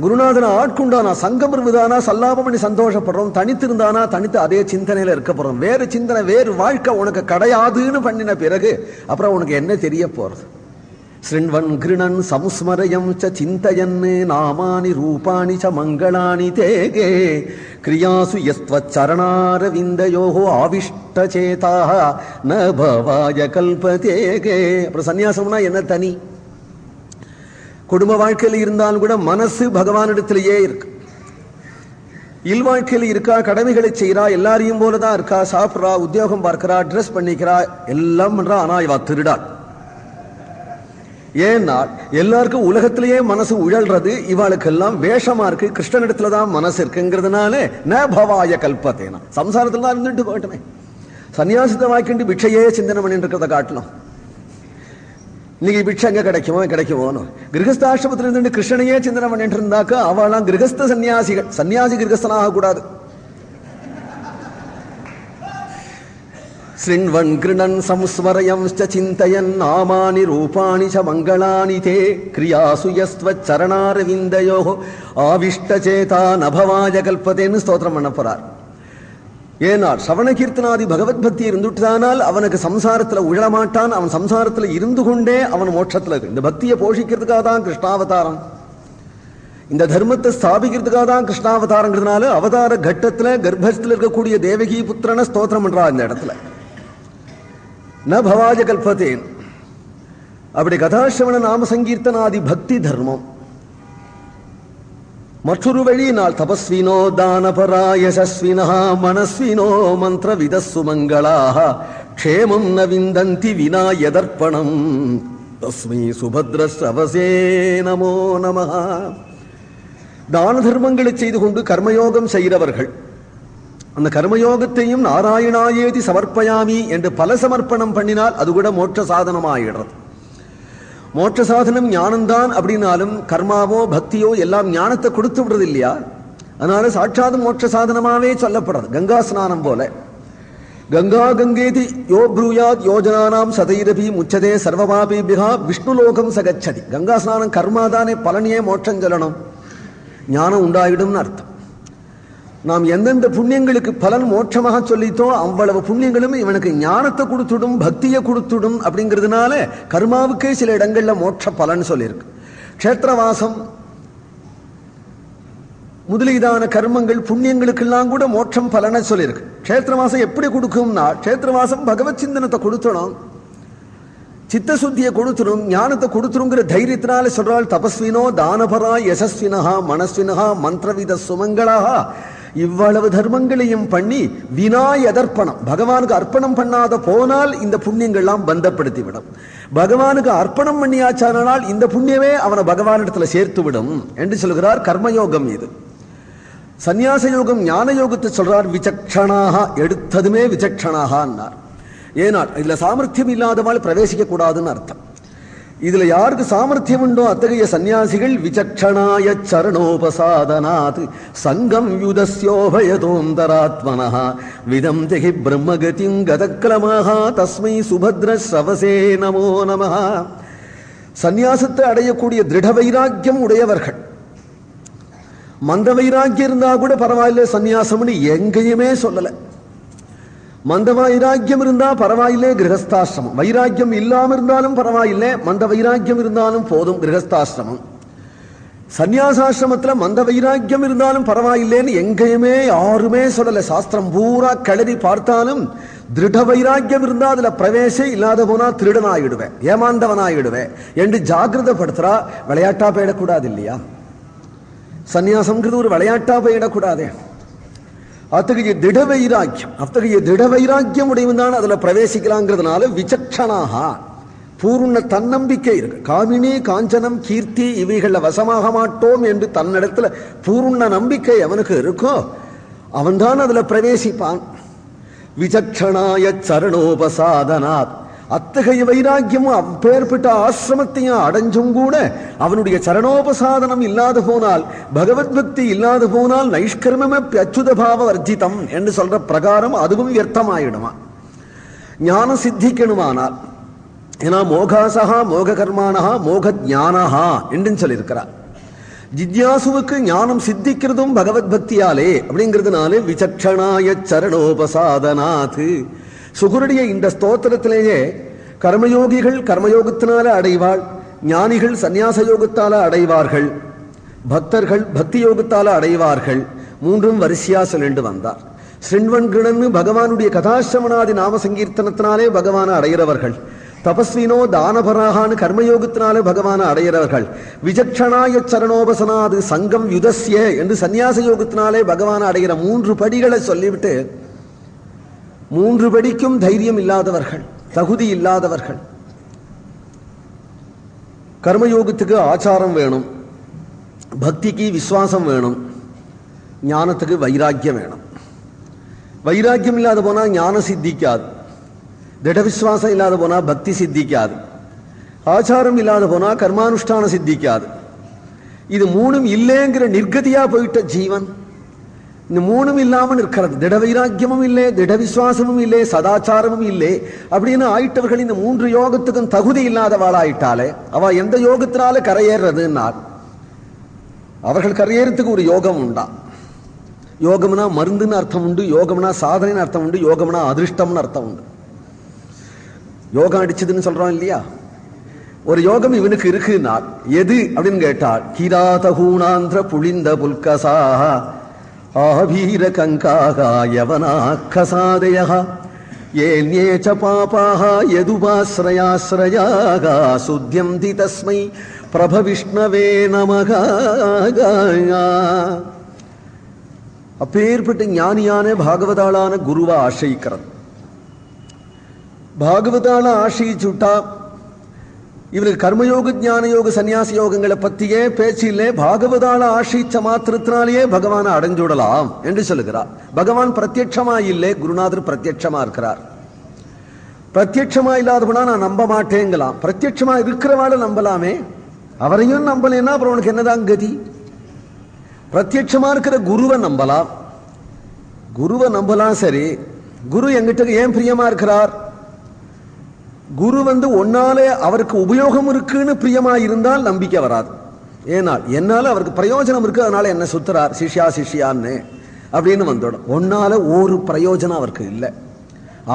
குருநாதனை ஆட்கொண்டானா சங்கம் இருந்ததானா சல்லாபம் பண்ணி சந்தோஷப்படுறோம், தனித்து இருந்தானா தனித்து அதே சிந்தனையில இருக்க போறோம். வேறு சிந்தனை வேறு வாழ்க்கை உனக்கு கிடையாதுன்னு பண்ணின பிறகு அப்புறம் உனக்கு என்ன தெரிய போறது? ஸ்ருண்வன் கிருணன் சம்ஸ்மரயம் ச சிந்தயன் நாமானி ரூபாணி ச மங்களானி தேகே கிரியாசு யஸ்த்வச்சரணாரவிந்தயோஹோ ஆவிஷ்டசேதாஹ ந பவாய கல்பதேகே. அப்புறம் சன்னியாசம்னா என்ன தனி? குடும்ப வாழ்க்கையில் இருந்தாலும் கூட மனசு பகவானிடத்திலேயே இருக்கு. இல் வாழ்க்கையில் இருக்கா, கடமைகளை செய்யறா, எல்லாரையும் போலதான் இருக்கா, சாப்பிட்றா, உத்தியோகம் பார்க்கிறா, ட்ரெஸ் பண்ணிக்கிறா, எல்லாம் பண்றா. ஆனா இவ திருடாள். ஏன்னா எல்லாருக்கும் உலகத்திலேயே மனசு உழல்றது, இவாளுக்கெல்லாம் வேஷமா இருக்கு, கிருஷ்ணனிடத்துலதான் மனசு இருக்குங்கிறதுனால ந பவாய கல்பத்தேனா, சம்சாரத்துல தான் இருந்துட்டு போயிட்டுமே. சன்னியாசத்தை வாய்க்கிண்டு பிட்சையே சிந்தனை பண்ணிட்டு இருக்கிறத காட்டலாம். இன்னைக்கு பிட்சை எங்க கிடைக்குமோன்னு கிரகஸ்தாசிரமத்தில் இருந்து கிருஷ்ணனையே சிந்தனை பண்ணிட்டு இருந்தாக்கா அவளாம் கிரகஸ்த சன்னியாசிகள். சன்னியாசி கிரகஸ்தனாக கூடாது. ஸ்ருண்வன் கிருணன் சம்ஸ்மரயம் சிந்தயன் நாமானி ரூபாணி ச மங்களானி தே கிரியாசு யஸ்த்வச்சரணாரவிந்தயோஹோ ஆவிஷ்டசேதா நபவாய கல்பதேன்னு ஸ்தோத்திரம் பண்ண போறார். ஏன்னா சவண கீர்த்தனாதி பகவத் பக்தி இருந்துட்டானால் அவனுக்கு சம்சாரத்துல உழமாட்டான். அவன் சம்சாரத்துல இருந்து கொண்டே அவன் மோட்சத்துல இருக்கு. இந்த பக்தியை போஷிக்கிறதுக்காக தான் கிருஷ்ணாவதாரம், இந்த தர்மத்தை ஸ்தாபிக்கிறதுக்காக தான் கிருஷ்ணாவதாரங்கிறதுனால அவதார கட்டத்துல கர்ப்பத்துல இருக்கக்கூடிய தேவகி புத்திரனை ஸ்தோத்திரம் பண்றா இந்த இடத்துல. ந பவாஜ கல்பத்தேன். அப்படி கதாசிரவண நாம சங்கீர்த்தனாதி பக்தி தர்மம். மற்றொரு வழியினால் தபஸ்வினோ தானபரா யசஸ்வினா மனஸ்வினோ மந்திர விதஸ்ஸு மங்களாஹ க்ஷேமம் ந விந்தந்தி வினா யதர்ப்பணம் தஸ்மை சுபத்ரஸ்வசே நமோ நமஹ. தான தர்மங்களை செய்து கொண்டு கர்மயோகம் செய்கிறவர்கள் அந்த கர்மயோகத்தையும் நாராயணாயேதி சமர்ப்பயாமி என்று பல சமர்ப்பணம் பண்ணினால் அது கூட மோட்ச சாதனமாயிடுறது. மோட்ச சாதனம் ஞானம்தான் அப்படின்னாலும் கர்மாவோ பக்தியோ எல்லாம் ஞானத்தை கொடுத்து விடுறது இல்லையா? அதனால சாட்சாத் மோட்ச சாதனமாவே சொல்லப்படுறது. கங்கா ஸ்நானம் போல கங்கா கங்கேதி யோ ப்ரூயாத் யோஜனானாம் சதைரபி முச்சதே சர்வபாபிபிஹா விஷ்ணுலோகம் சகச்சதி. கங்கா ஸ்நானம் கர்மாதானே, பலனையே மோட்சம் சொல்லணும், ஞானம் உண்டாயிடும்னு அர்த்தம். நாம் எந்தெந்த புண்ணியங்களுக்கு பலன் மோட்சமாக சொல்லித்தோ அவ்வளவு புண்ணியங்களும் இவனுக்கு ஞானத்தை கொடுத்துடும், பக்தியை கொடுத்துடும். அப்படிங்கிறதுனால கர்மாவுக்கே சில இடங்கள்ல மோட்ச பலன் சொல்லியிருக்கு. க்ஷேத்திரவாசம் முதலீதான கர்மங்கள் புண்ணியங்களுக்கெல்லாம் கூட மோட்சம் பலனை சொல்லியிருக்கு. க்ஷேத்திரவாசம் எப்படி கொடுக்கும்னா, க்ஷேத்திரவாசம் பகவத் சிந்தனத்தை கொடுத்தணும், சித்தசுத்தியை கொடுத்துரும், ஞானத்தை கொடுத்துருங்கிற தைரியத்தினால சொல்றாள். தபஸ்வினோ தானபரா யசஸ்வினஹா மனஸ்வினஹா மந்திரவித சுமங்களாக. இவ்வளவு தர்மங்களையும் பண்ணி வினாயதர்ப்பணம், பகவானுக்கு அர்ப்பணம் பண்ணாத போனால் இந்த புண்ணியங்கள்லாம் பந்தப்படுத்தி விடும். பகவானுக்கு அர்ப்பணம் பண்ணியாச்சானால் இந்த புண்ணியமே அவனை பகவானிடத்துல சேர்த்து விடும் என்று சொல்கிறார். கர்மயோகம் இது. சந்நியாச யோகம் ஞான யோகத்தை சொல்றார். விசக்ஷணாக, எடுத்ததுமே விசக்ஷணாக. ஏனால் இதுல சாமர்த்தியம் இல்லாதவாள் பிரவேசிக்க கூடாதுன்னு அர்த்தம். இதுல யாருக்கு சாமர்த்தியம் உண்டோ அத்தகைய சன்னியாசிகள் விசக்ஷணாய சரணோபசாதனாத் சங்கம் யுதஸ்யோபயதோந்தராத்மனः விதம் தெகி பிரம்மகதிம் கதக்லமஹ தஸ்மை சுபத்ர சவசே நமோ நமः. சந்நியாசத்தை அடையக்கூடிய திருட வைராக்கியம் உடையவர்கள். மந்த வைராக்கியம் இருந்தா கூட பரவாயில்லை சந்நியாசம்னு எங்கேயுமே சொல்லல. மந்த வைராக்கியம் இருந்தா பரவாயில்லை கிரகஸ்தாசிரமம், வைராக்கியம் இல்லாம இருந்தாலும் பரவாயில்லை, மந்த வைராக்கியம் இருந்தாலும் போதும் கிரகஸ்தாசிரமம். சந்நியாசாசிரமத்துல மந்த வைராக்கியம் இருந்தாலும் பரவாயில்லைன்னு எங்கேயுமே யாருமே சொல்லல. சாஸ்திரம் பூரா கிளறி பார்த்தாலும் திருட வைராக்கியம் இருந்தா அதுல பிரவேசம் இல்லாத போனா திருடனாயிடுவேன், ஏமாந்தவனாயிடுவேன் என்று ஜாகிரதப்படுத்துறா. விளையாட்டா போயிடக்கூடாது இல்லையா? சந்நியாசம்ங்கிறது ஒரு விளையாட்டா போயிடக்கூடாதே. அத்தகைய திட வைராக்கியம் உடையவன் தான் அதுல பிரவேசிக்கலாங்கிறதுனால விசக்ஷணாக, பூர்ண தன்னம்பிக்கை இருக்கு. காமினி காஞ்சனம் கீர்த்தி இவைகள வசமாக மாட்டோம் என்று தன்னிடத்துல பூர்ண நம்பிக்கை அவனுக்கு இருக்கோ அவன்தான் அதுல பிரவேசிப்பான். விசக்ஷணாய சரணோபசாதனாத். அத்தகைய வைராக்கியமும் அப்பேற்பட்ட ஆசிரமத்தையும் அடைஞ்சும் கூட அவனுடைய சரணோபசாதனம் இல்லாத போனால், பகவத் பக்தி இல்லாத போனால் நைஷ்கர்மமே அச்சுத பாவ வர்ஜிதம் என்று சொல்ற பிரகாரம் அதுவும் வியர்த்தமாயிடுமா. ஞானம் சித்திக்கணுமானால், ஏன்னா மோகாசகா மோக கர்மானஹா மோக ஞானஹா என்று சொல்லியிருக்கிறார். ஜிஜ்யாசுவுக்கு ஞானம் சித்திக்கிறதும் பகவத் பக்தியாலே அப்படிங்கிறதுனாலே விசக்ஷணாய சரணோபசாதனாத். சுகுருடைய இந்த ஸ்தோத்திரத்திலேயே கர்மயோகிகள் கர்மயோகத்தினால அடைவாள், ஞானிகள் சந்நியாச யோகத்தால அடைவார்கள், பக்தர்கள் பக்தி யோகத்தால அடைவார்கள். மூன்றும் வரிசையா சொல்லிட்டு வந்தார். ஸ்ரீன்வன் கிருணன்னு பகவானுடைய கதாசிரமணாதி நாம சங்கீர்த்தனத்தினாலே பகவான அடைகிறவர்கள், தபஸ்வினோ தானபராகான்னு கர்மயோகத்தினாலே பகவான அடைகிறவர்கள், விசக்ஷணாய சரணோபசனாது சங்கம் யுதஸ்ய என்று சந்நியாச யோகத்தினாலே பகவான அடைகிற மூன்று படிகளை சொல்லிவிட்டு, மூன்று படிக்கும் தைரியம் இல்லாதவர்கள், தகுதி இல்லாதவர்கள். கர்மயோகத்துக்கு ஆச்சாரம் வேணும், பக்திக்கு விசுவாசம் வேணும், ஞானத்துக்கு வைராக்கியம் வேணும். வைராக்கியம் இல்லாத போனா ஞானம் சித்திக்காது, திட விசுவாசம் இல்லாத போனா பக்தி சித்திக்காது, ஆச்சாரம் இல்லாத போனா கர்மானுஷ்டானம் சித்திக்காது. இது மூணும் இல்லைங்கிற நிர்கதியா போயிட்ட ஜீவன் இந்த மூணும் இல்லாமல் இருக்கிறது. திட வைராக்கியமும் இல்லை, திட விசுவாசமும் இல்லை, சதாச்சாரமும் இல்லை அப்படின்னு ஆயிட்டவர்கள் இந்த மூன்று யோகத்துக்கும் தகுதி இல்லாதவாளாயிட்டாலே அவ எந்த யோகத்தினால கரையேறதுன்னார். அவர்கள் கரையேறதுக்கு ஒரு யோகம் உண்டா. யோகம்னா மருந்துன்னு அர்த்தம் உண்டு, யோகம்னா சாதனைன்னு அர்த்தம் உண்டு, யோகம்னா அதிருஷ்டம்னு அர்த்தம் உண்டு. யோகம் அடிச்சதுன்னு சொல்றோம் இல்லையா? ஒரு யோகம் இவனுக்கு இருக்குன்னா எது அப்படின்னு கேட்டால், கிராதகூணாந்திர புளிந்த புல்கசாக ஆபீர கங்காகா யவனாக்கசாதயா ஏன்யேச்ச பாபாக யதுபாஸ்ரயாஸ்ரயாக சுத்யந்தி தஸ்மை பிரபவிஷ்ணவே நமக. அப்பேற்பட்ட ஞானியான பாகவதாளான குருவை ஆசிரிக்கிறது. பாகவதால ஆசிரிச்சுட்டா இவருக்கு கர்மயோக ஞான யோக சன்னியாச யோகங்களை பத்தியே பேச்சு இல்லை. பாகவதால ஆசிரிச்ச மாத்திரத்தினாலேயே பகவானை அடைஞ்சுடலாம் என்று சொல்லுகிறார். பகவான் பிரத்யட்சமா இல்லை, குருநாதர் பிரத்யட்சமா இருக்கிறார். பிரத்யட்சமா இல்லாதவனா நான் நம்ப மாட்டேங்கலாம், பிரத்யட்சமா இருக்கிறவாட நம்பலாமே. அவரையும் நம்பலேன்னா அப்புறம் உனக்கு என்னதான் கதி? பிரத்யட்சமா இருக்கிற குருவை நம்பலாம், குருவை நம்பலாம். சரி, குரு எங்கிட்ட ஏன் பிரியமா இருக்கிறார்? குரு ஒன்னாலே அவருக்கு உபயோகம் இருக்குன்னு பிரியமா இருந்தால் நம்பிக்கை வராது. ஏனால் என்னால அவருக்கு பிரயோஜனம் இருக்கு, அதனால என்ன சுத்துறார் சிஷ்யா சிஷ்யான்னு அப்படின்னு வந்துடும். ஒன்னால ஒரு பிரயோஜனம் அவருக்கு இல்லை,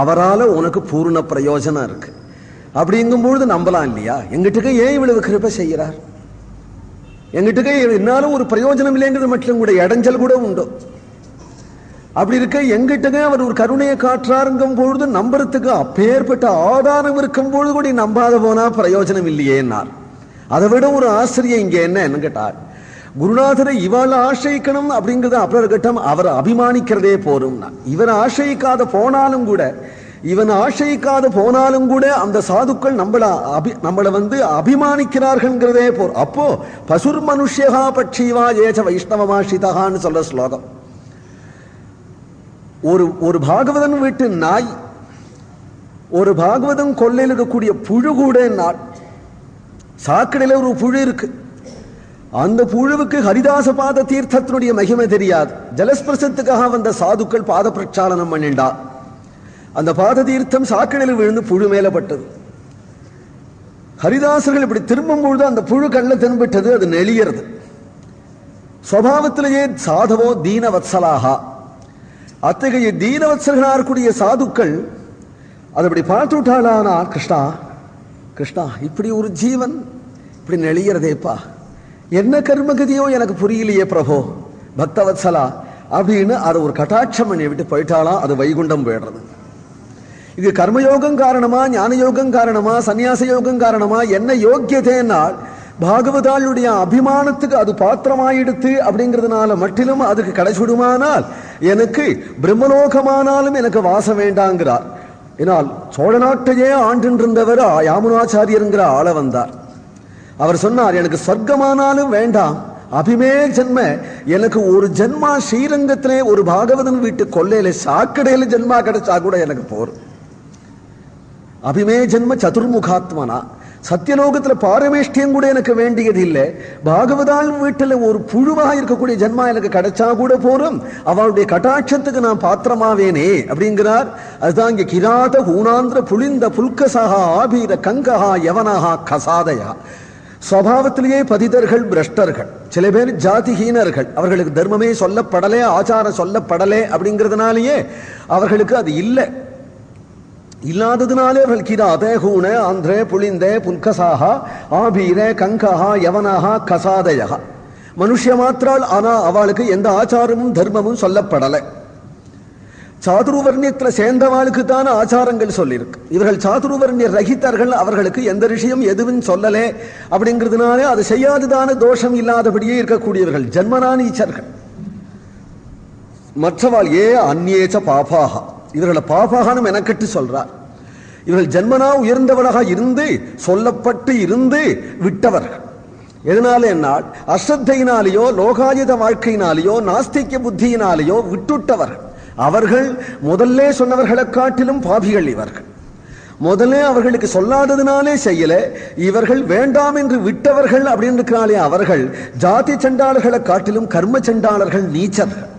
அவரால உனக்கு பூர்ண பிரயோஜனம் இருக்கு. அப்படிங்கும்பொழுது நம்பலாம் இல்லையா? எங்கிட்ட ஏன் இவ்வளவு கிருபை செய்கிறார், எங்கிட்ட என்னாலும் ஒரு பிரயோஜனம் இல்லைங்கிறது மட்டும் கூட இடைஞ்சல் கூட உண்டு. அப்படி இருக்க எங்கிட்ட அவர் ஒரு கருணையை காட்டுறாருங்கும் பொழுது நம்புறதுக்கு அப்பேற்பட்ட ஆதாரம் இருக்கும் பொழுது கூட நம்பாத போனா பிரயோஜனம் இல்லையேன்னார். அதை விட ஒரு ஆசிரியை இங்க என்ன கேட்டார், குருநாதரை இவாள் ஆசிரியிக்கணும் அப்படிங்கிறது அப்புறம் கட்டம், அவரை அபிமானிக்கிறதே போரும்னா. இவரை ஆசிரியிக்காத போனாலும் கூட, இவன் ஆசிரியிக்காத போனாலும் கூட அந்த சாதுக்கள் நம்மளை அபிமானிக்கிறார்கள்ங்கிறதே போர். அப்போ பசுர் மனுஷ்யா பட்சிவா ஏச்ச வைஷ்ணவமாஷிதான்னு சொல்ற ஸ்லோகம். ஒரு பாகவதன் வீட்டு நாய், ஒரு பாகவதன் கொல்லையில் இருக்கக்கூடிய புழு கூட நாள், சாக்கடையில ஒரு புழு இருக்கு, அந்த புழுவுக்கு ஹரிதாச பாத தீர்த்தத்தினுடைய மகிமை தெரியாது. ஜலஸ்பர்சத்துக்காக வந்த சாதுக்கள் பாத பிரச்சாலனம் பண்ணிண்டா, அந்த பாத தீர்த்தம் சாக்கடையில் விழுந்து புழு மேலப்பட்டது. ஹரிதாசர்கள் இப்படி திரும்பும் பொழுது அந்த புழு கண்ணில் தென்பட்டது, அது நெளியறது. சுவாவத்திலேயே சாதவோ தீனவத்சலாகா, அத்தகைய தீனவத்சர்களா இருக்கக்கூடிய சாதுக்கள் அதை இப்படி பார்த்து விட்டாளானா, கிருஷ்ணா கிருஷ்ணா இப்படி ஒரு ஜீவன் இப்படி நெளியறதேப்பா, என்ன கர்மகதியோ எனக்கு புரியலையே பிரபோ பக்தவத்சலா அப்படின்னு அதை ஒரு கட்டாட்சம் பண்ணி விட்டு போயிட்டாலாம். அது வைகுண்டம் போயிடுறது. இது கர்மயோகம் காரணமா, ஞான யோகம் காரணமா, சன்னியாச யோகம் காரணமா, என்ன யோக்கியதைனால் பாகவதாளுடைய அபிமானத்துக்கு அது பாத்திரமாயிடுத்து அப்படிங்கிறதுனால மட்டிலும் அதுக்கு கிடைச்சுடுமானால் எனக்கு பிரம்மலோகமானாலும் எனக்கு வாசம் வேண்டாங்கிறார். ஏனால் சோழ நாட்டையே ஆண்டிருந்தவர் யாமுனாச்சாரியருங்கிற ஆள வந்தார். அவர் சொன்னார், எனக்கு சொர்க்கமானாலும் வேண்டாம், அபிமே ஜென்ம, எனக்கு ஒரு ஜென்மா ஸ்ரீரங்கத்திலே ஒரு பாகவதன் வீட்டு கொல்லையில சாக்கடையில ஜென்மா கிடைச்சா கூட எனக்கு போரும். அபிமே ஜென்ம சதுர்முகாத்மனா, சத்தியலோகத்துல பாரமேஷ்டியம் கூட எனக்கு வேண்டியது இல்லை, பாகவதால் வீட்டில் ஒரு புழுவாக இருக்கக்கூடிய ஜென்மா எனக்கு கிடைச்சா கூட போரும், அவளுடைய கட்டாட்சத்துக்கு நான் பாத்திரமாவேனே அப்படிங்கிறார். அதுதான் இங்க கிராத ஹூணாந்திர புலிந்த புல்கசகா ஆபீர கங்கஹா யவனஹா கசாதயா. சுவாவத்திலேயே பதிதர்கள், பிரஷ்டர்கள், சில பேர் ஜாதிஹீனர்கள், அவர்களுக்கு தர்மமே சொல்லப்படலே, ஆச்சாரம் சொல்லப்படலே அப்படிங்கிறதுனாலேயே அவர்களுக்கு அது இல்லை. இல்லாததுனாலே அவர்கள் கிராத ஹூண ஆந்திர புலிந்த புல்கசாகா ஆபீர கங்கஹா யவனஹா கசாதயா, மனுஷ மாத்திரால். ஆனா அவளுக்கு எந்த ஆச்சாரமும் தர்மமும் சொல்லப்படலை. சாதுர்வர்ணியத்துல சேர்ந்தவாளுக்கு தான் ஆச்சாரங்கள் சொல்லியிருக்கு. இவர்கள் சாதுர்வர்ணிய ரகிதர்கள், அவர்களுக்கு எந்த விஷயம் எதுவும் சொல்லலே அப்படிங்கிறதுனாலே அது செய்யாததான தோஷம் இல்லாதபடியே இருக்கக்கூடியவர்கள் ஜன்மனானீச்சர்கள். மற்றவாள் ஏ அந்நேச்ச பாபாகா, இவர்களை பாபாகனு மெனக்கட்டு சொல்றார். இவர்கள் ஜன்மனா உயர்ந்தவராக இருந்து சொல்லப்பட்டு இருந்து விட்டவர்கள். எதனால என்னால் அஸ்ரத்தையினாலேயோ லோகாயுத வாழ்க்கையினாலேயோ நாஸ்திக புத்தியினாலேயோ விட்டுட்டவர்கள். அவர்கள் முதல்ல சொன்னவர்களை காட்டிலும் பாபிகள் இவர்கள். முதல்ல அவர்களுக்கு சொல்லாததுனாலே செய்யல, இவர்கள் வேண்டாம் என்று விட்டவர்கள் அப்படின்றதுனாலே அவர்கள் ஜாதி சண்டாளர்களை காட்டிலும் கர்ம சண்டாளர்கள், நீச்சர்கள்.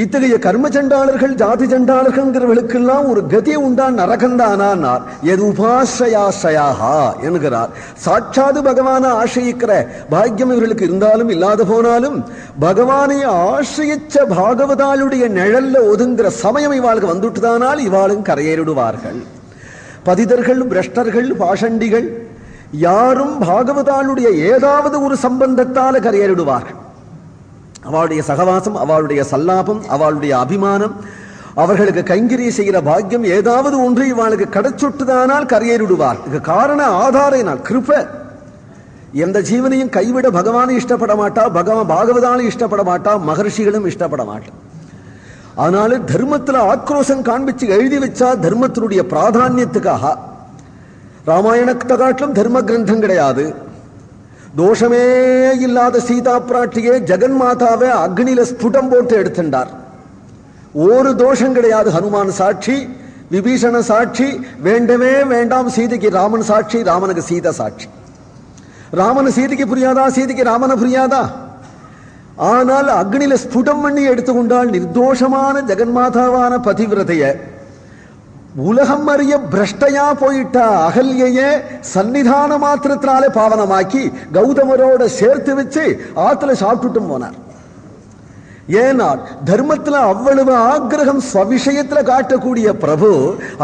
இத்தகைய கர்ம சண்டாளர்கள் ஜாதி சண்டாளர்களுக்கெல்லாம் ஒரு கதி உண்டா, நரகந்தானார். எது உபாசிரயாசிரயாகா என்கிறார். சாட்சாது பகவானை ஆசிரியிக்கிற பாக்கியம் இவர்களுக்கு இருந்தாலும் இல்லாத போனாலும் பகவானை ஆசிரியிச்ச பாகவதாளுடைய நிழல்ல ஒதுங்கிற சமயம் இவாளுக்கு வந்துட்டுதானால் இவாளும் கரையேறிடுவார்கள். பதிதர்கள், பிரஷ்டர்கள், பாஷண்டிகள் யாரும் பாகவதாளுடைய ஏதாவது ஒரு சம்பந்தத்தால கரையேறிடுவார்கள். அவளுடைய சகவாசம், அவளுடைய சல்லாபம், அவளுடைய அபிமானம், அவர்களுக்கு கைங்கரிய செய்கிற பாக்கியம் ஏதாவது ஒன்று இவளுக்கு கிடைச்சுட்டுதானால் கரையேறிடுவார். இதுக்கு காரண ஆதாரினால் கிருப. எந்த ஜீவனையும் கைவிட பகவானை இஷ்டப்பட மாட்டா, பாகவதாலும் இஷ்டப்பட மாட்டா, மகர்ஷிகளும் இஷ்டப்பட மாட்டா. அதனால தர்மத்துல ஆக்ரோஷம் காண்பிச்சு எழுதி வச்சா தர்மத்தினுடைய பிராதானியத்துக்காக. ராமாயணத்தை காட்டிலும் தர்ம கிரந்தம் கிடையாது. தோஷமே இல்லாத சீதா பிராட்டியே ஜெகன்மாதாவை அக்னியில ஸ்புடம் போட்டு எடுத்துட்டார். ஒரு தோஷம் கிடையாது. ஹனுமான் சாட்சி, விபீஷண சாட்சி, வேண்டவே வேண்டாம் சீதைக்கு ராமன் சாட்சி, ராமனுக்கு சீதை சாட்சி. ராமன் சீதைக்கு புரியாதா, சீதைக்கு ராமனை புரியாதா? ஆனால் அக்னியில ஸ்புடம் பண்ணி எடுத்துக்கொண்டால் நிர்தோஷமான ஜெகன்மாதாவான பதிவிரதைய, உலகம் அறிய பிரஷ்டையா போயிட்ட அகல்ய சன்னிதான மாத்திரத்தினாலே பாவனமாக்கி கௌதமரோட சேர்த்து வச்சு ஆத்துல சாப்பிட்டுட்டும் போனார். ஏன்னா தர்மத்துல அவ்வளவு ஆக்கிரகம் ஸ்வவிஷயத்துல காட்டக்கூடிய பிரபு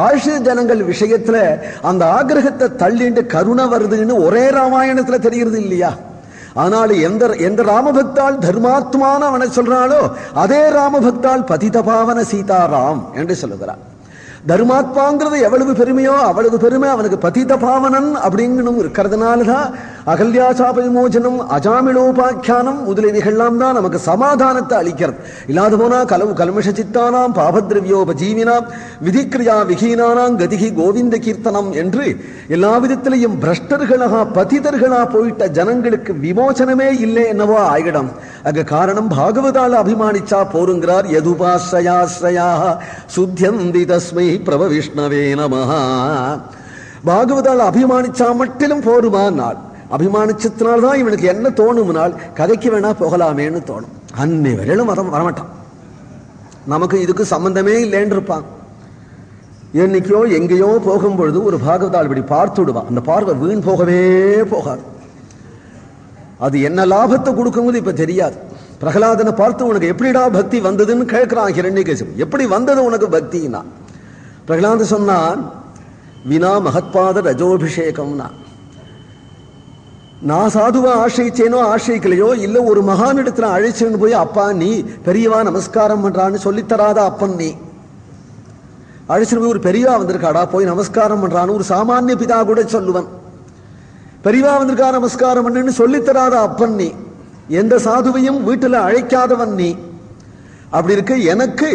ஆசிரிய ஜனங்கள் விஷயத்துல அந்த ஆக்கிரகத்தை தள்ளிண்டு கருணை வருதுன்னு ஒரே ராமாயணத்துல தெரிகிறது இல்லையா? ஆனால் எந்த ராமபக்தாள் தர்மாத்மான அவனை சொல்றாளோ அதே ராமபக்தாள் பதித பாவன சீதாராம் என்று சொல்லுகிறார். தர்மாத்மாங்கிறது எவ்வளவு பெருமையோ அவ்வளவு பெருமை அவனுக்கு பதித பாவனன் அப்படிங்கணும் இருக்கிறதுனாலதான் அகல்யாசாப விமோசனம், அஜாமிளோபாக்கியானம் முதலியவைகள்லாம் தான் நமக்கு சமாதானத்தை அளிக்கிறது. இல்லாத போனா கல்மஷ சித்தானாம் பாபத்ரவியோபஜீவினாம் விதிக்கிரியா விகீனானாம் கதிகி கோவிந்த கீர்த்தனம் என்று எல்லா விதத்திலையும் பிரஷ்டர்களா பதிதர்களா போயிட்ட ஜனங்களுக்கு விமோசனமே இல்லை என்னவோ ஆயிடம். அங்க காரணம் பாகவதால அபிமானிச்சா போருங்கிறார். யதுபாஸ்ரயாஸ்ரயா சுத்தியந்தி தஸ்மை பிரப விஷ்ணவே நமஹ. பாகவதால அபிமானிச்சா மட்டிலும் போருமானால், அபிமானிச்சத்தினால்தான் இவனுக்கு என்ன தோணும்னால் கதைக்கு வேணா போகலாமேன்னு தோணும். அன்னை வரையிலும் மதம் வரமாட்டான், நமக்கு இதுக்கு சம்பந்தமே இல்லைன்னு இருப்பான். என்னைக்கோ எங்கேயோ போகும்பொழுது ஒரு பாகவதால் இப்படி பார்த்து விடுவான். அந்த பார்வை வீண் போகவே போகாது. அது என்ன லாபத்தை கொடுக்கும்போது இப்ப தெரியாது. பிரகலாதனை பார்த்து உனக்கு எப்படிடா பக்தி வந்ததுன்னு கேட்கிறான் ஹிரண்யகசிபு. எப்படி வந்தது உனக்கு பக்தினா? பிரகலாத சொன்னான், வினா மகத்பாத ரஜோபிஷேகம்னா. நான் சாதுவா ஆசிரியச்சேனோ ஆசிரியக்கலையோ இல்ல ஒரு மகான் இடத்துல அழைச்சுன்னு போய் அப்பா நீ பெரியவா நமஸ்காரம் பண்றான்னு சொல்லித்தராத அப்பன் நீ. அழைச்சுன்னு போய் ஒரு பெரியவா வந்திருக்காடா போய் நமஸ்காரம் பண்றான்னு ஒரு சாமானிய பிதா கூட சொல்லுவன். பெரியவா வந்திருக்கா நமஸ்காரம் பண்ணுன்னு சொல்லித்தராத அப்பன் நீ. எந்த சாதுவையும் வீட்டுல அழைக்காதவன் நீ. அப்படி இருக்க எனக்கு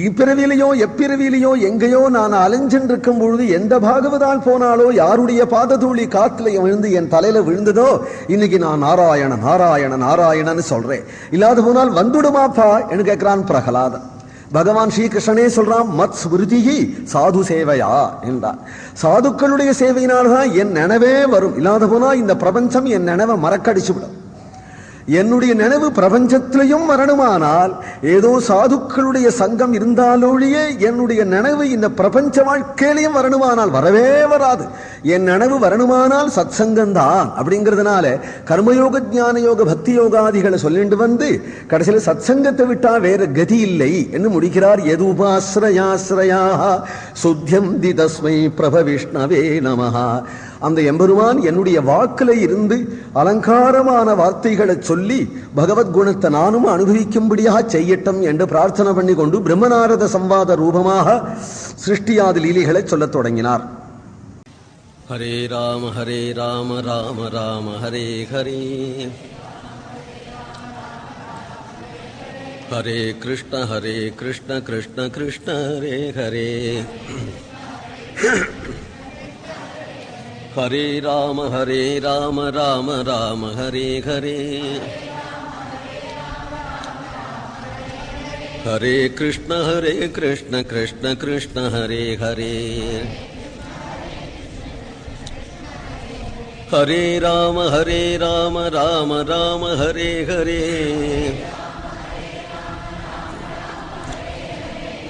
இப்பிறவியிலையோ எப்பிறவியிலையோ எங்கேயோ நான் அலைஞ்சென்று இருக்கும் பொழுது எந்த பாகவதால் போனாலோ யாருடைய பாததூளி காத்துல விழுந்து என் தலையில விழுந்ததோ இன்னைக்கு நான் நாராயண நாராயண நாராயணன்னு சொல்றேன். இல்லாத போனால் வந்துடுமாப்பா என்று கேட்கிறான் பிரகலாதன். பகவான் ஸ்ரீகிருஷ்ணனே சொல்றான், மத் ஸ்மிருதிஹி சாது சேவையா என்றார். சாதுக்களுடைய சேவையினால்தான் என் நினைவே வரும். இல்லாத போனா இந்த பிரபஞ்சம் என் நினைவை மறக்கடிச்சு விடும். என்னுடைய நினைவு பிரபஞ்சத்திலையும் வரணுமானால் ஏதோ சாதுக்களுடைய சங்கம் இருந்தாலொழியே என்னுடைய நினைவு இந்த பிரபஞ்ச வாழ்க்கையிலையும் வரணுமானால் வரவே வராது. என் நினைவு வரணுமானால் சத் சங்கம்தான். அப்படிங்கிறதுனால கர்மயோக ஞான யோக பக்தி யோகாதிகளை சொல்லிட்டு வந்து கடைசியில் சத் சங்கத்தை விட்டா வேற கதி இல்லை என்று முடிக்கிறார். யதுபாஸ்ரயாஸ்ரயா சுத்தியம் தி தஸ்மை பிரப விஷ்ணவே நமஹ. அந்த எம்பெருமான் என்னுடைய வாக்குல இருந்து அலங்காரமான வார்த்தைகளை சொல்லி பகவத்குணத்தை நானும் அனுபவிக்கும்படியாக செய்யட்டும் என்று பிரார்த்தனை பண்ணி கொண்டு பிரம்மநாரத சம்வாத ரூபமாக சிருஷ்டியாதி லீலைகளை சொல்லத் தொடங்கினார். ஹரே ராம ராம ராம ஹரே ஹரே, ஹரே கிருஷ்ண கிருஷ்ண கிருஷ்ண ஹரே ஹரே, ஹரே ராம ராம ராம ஹரே ஹரே, ஹரே கிருஷ்ண கிருஷ்ண கிருஷ்ண ஹரே ஹரே, ஹரே ராம ராம ராம ஹரே ஹரே,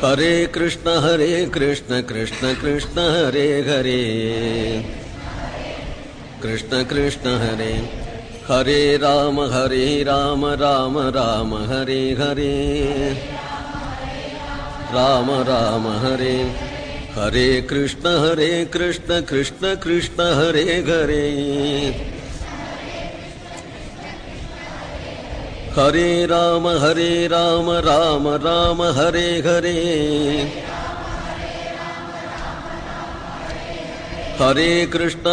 ஹரே கிருஷ்ண கிருஷ்ண கிருஷ்ண ஹரே ஹரே, கிருஷ்ண கிருஷ்ண ஹரே, ஹரே ராம ராம ராம ஹரே ஹரே, ராம ராம ஹரே, ஹரே கிருஷ்ண கிருஷ்ண கிருஷ்ண ஹரே ஹரே, ஹரே ராம ராம ராம ஹரே ஹரே, ஹரே கிருஷ்ண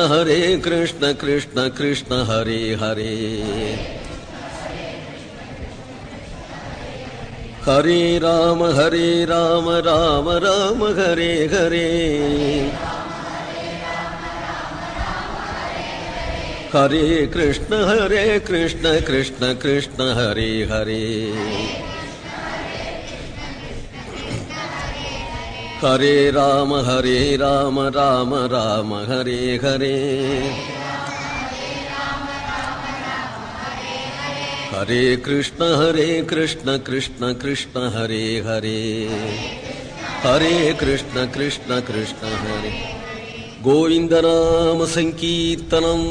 கிருஷ்ண கிருஷ்ண ஹரே ஹரே, ஹரே ராம ராம ராம ஹரே ஹரே, ஹரே கிருஷ்ண கிருஷ்ண கிருஷ்ண ஹரே ஹரே, ஹரே ராம ராம ராம ஹரே ஹரே, ஹரே கிருஷ்ண கிருஷ்ண கிருஷ்ண ஹரே ஹரே, ஹரே கிருஷ்ண கிருஷ்ண ஹரே, கோவிந்த நாம சங்கீர்த்தனம்.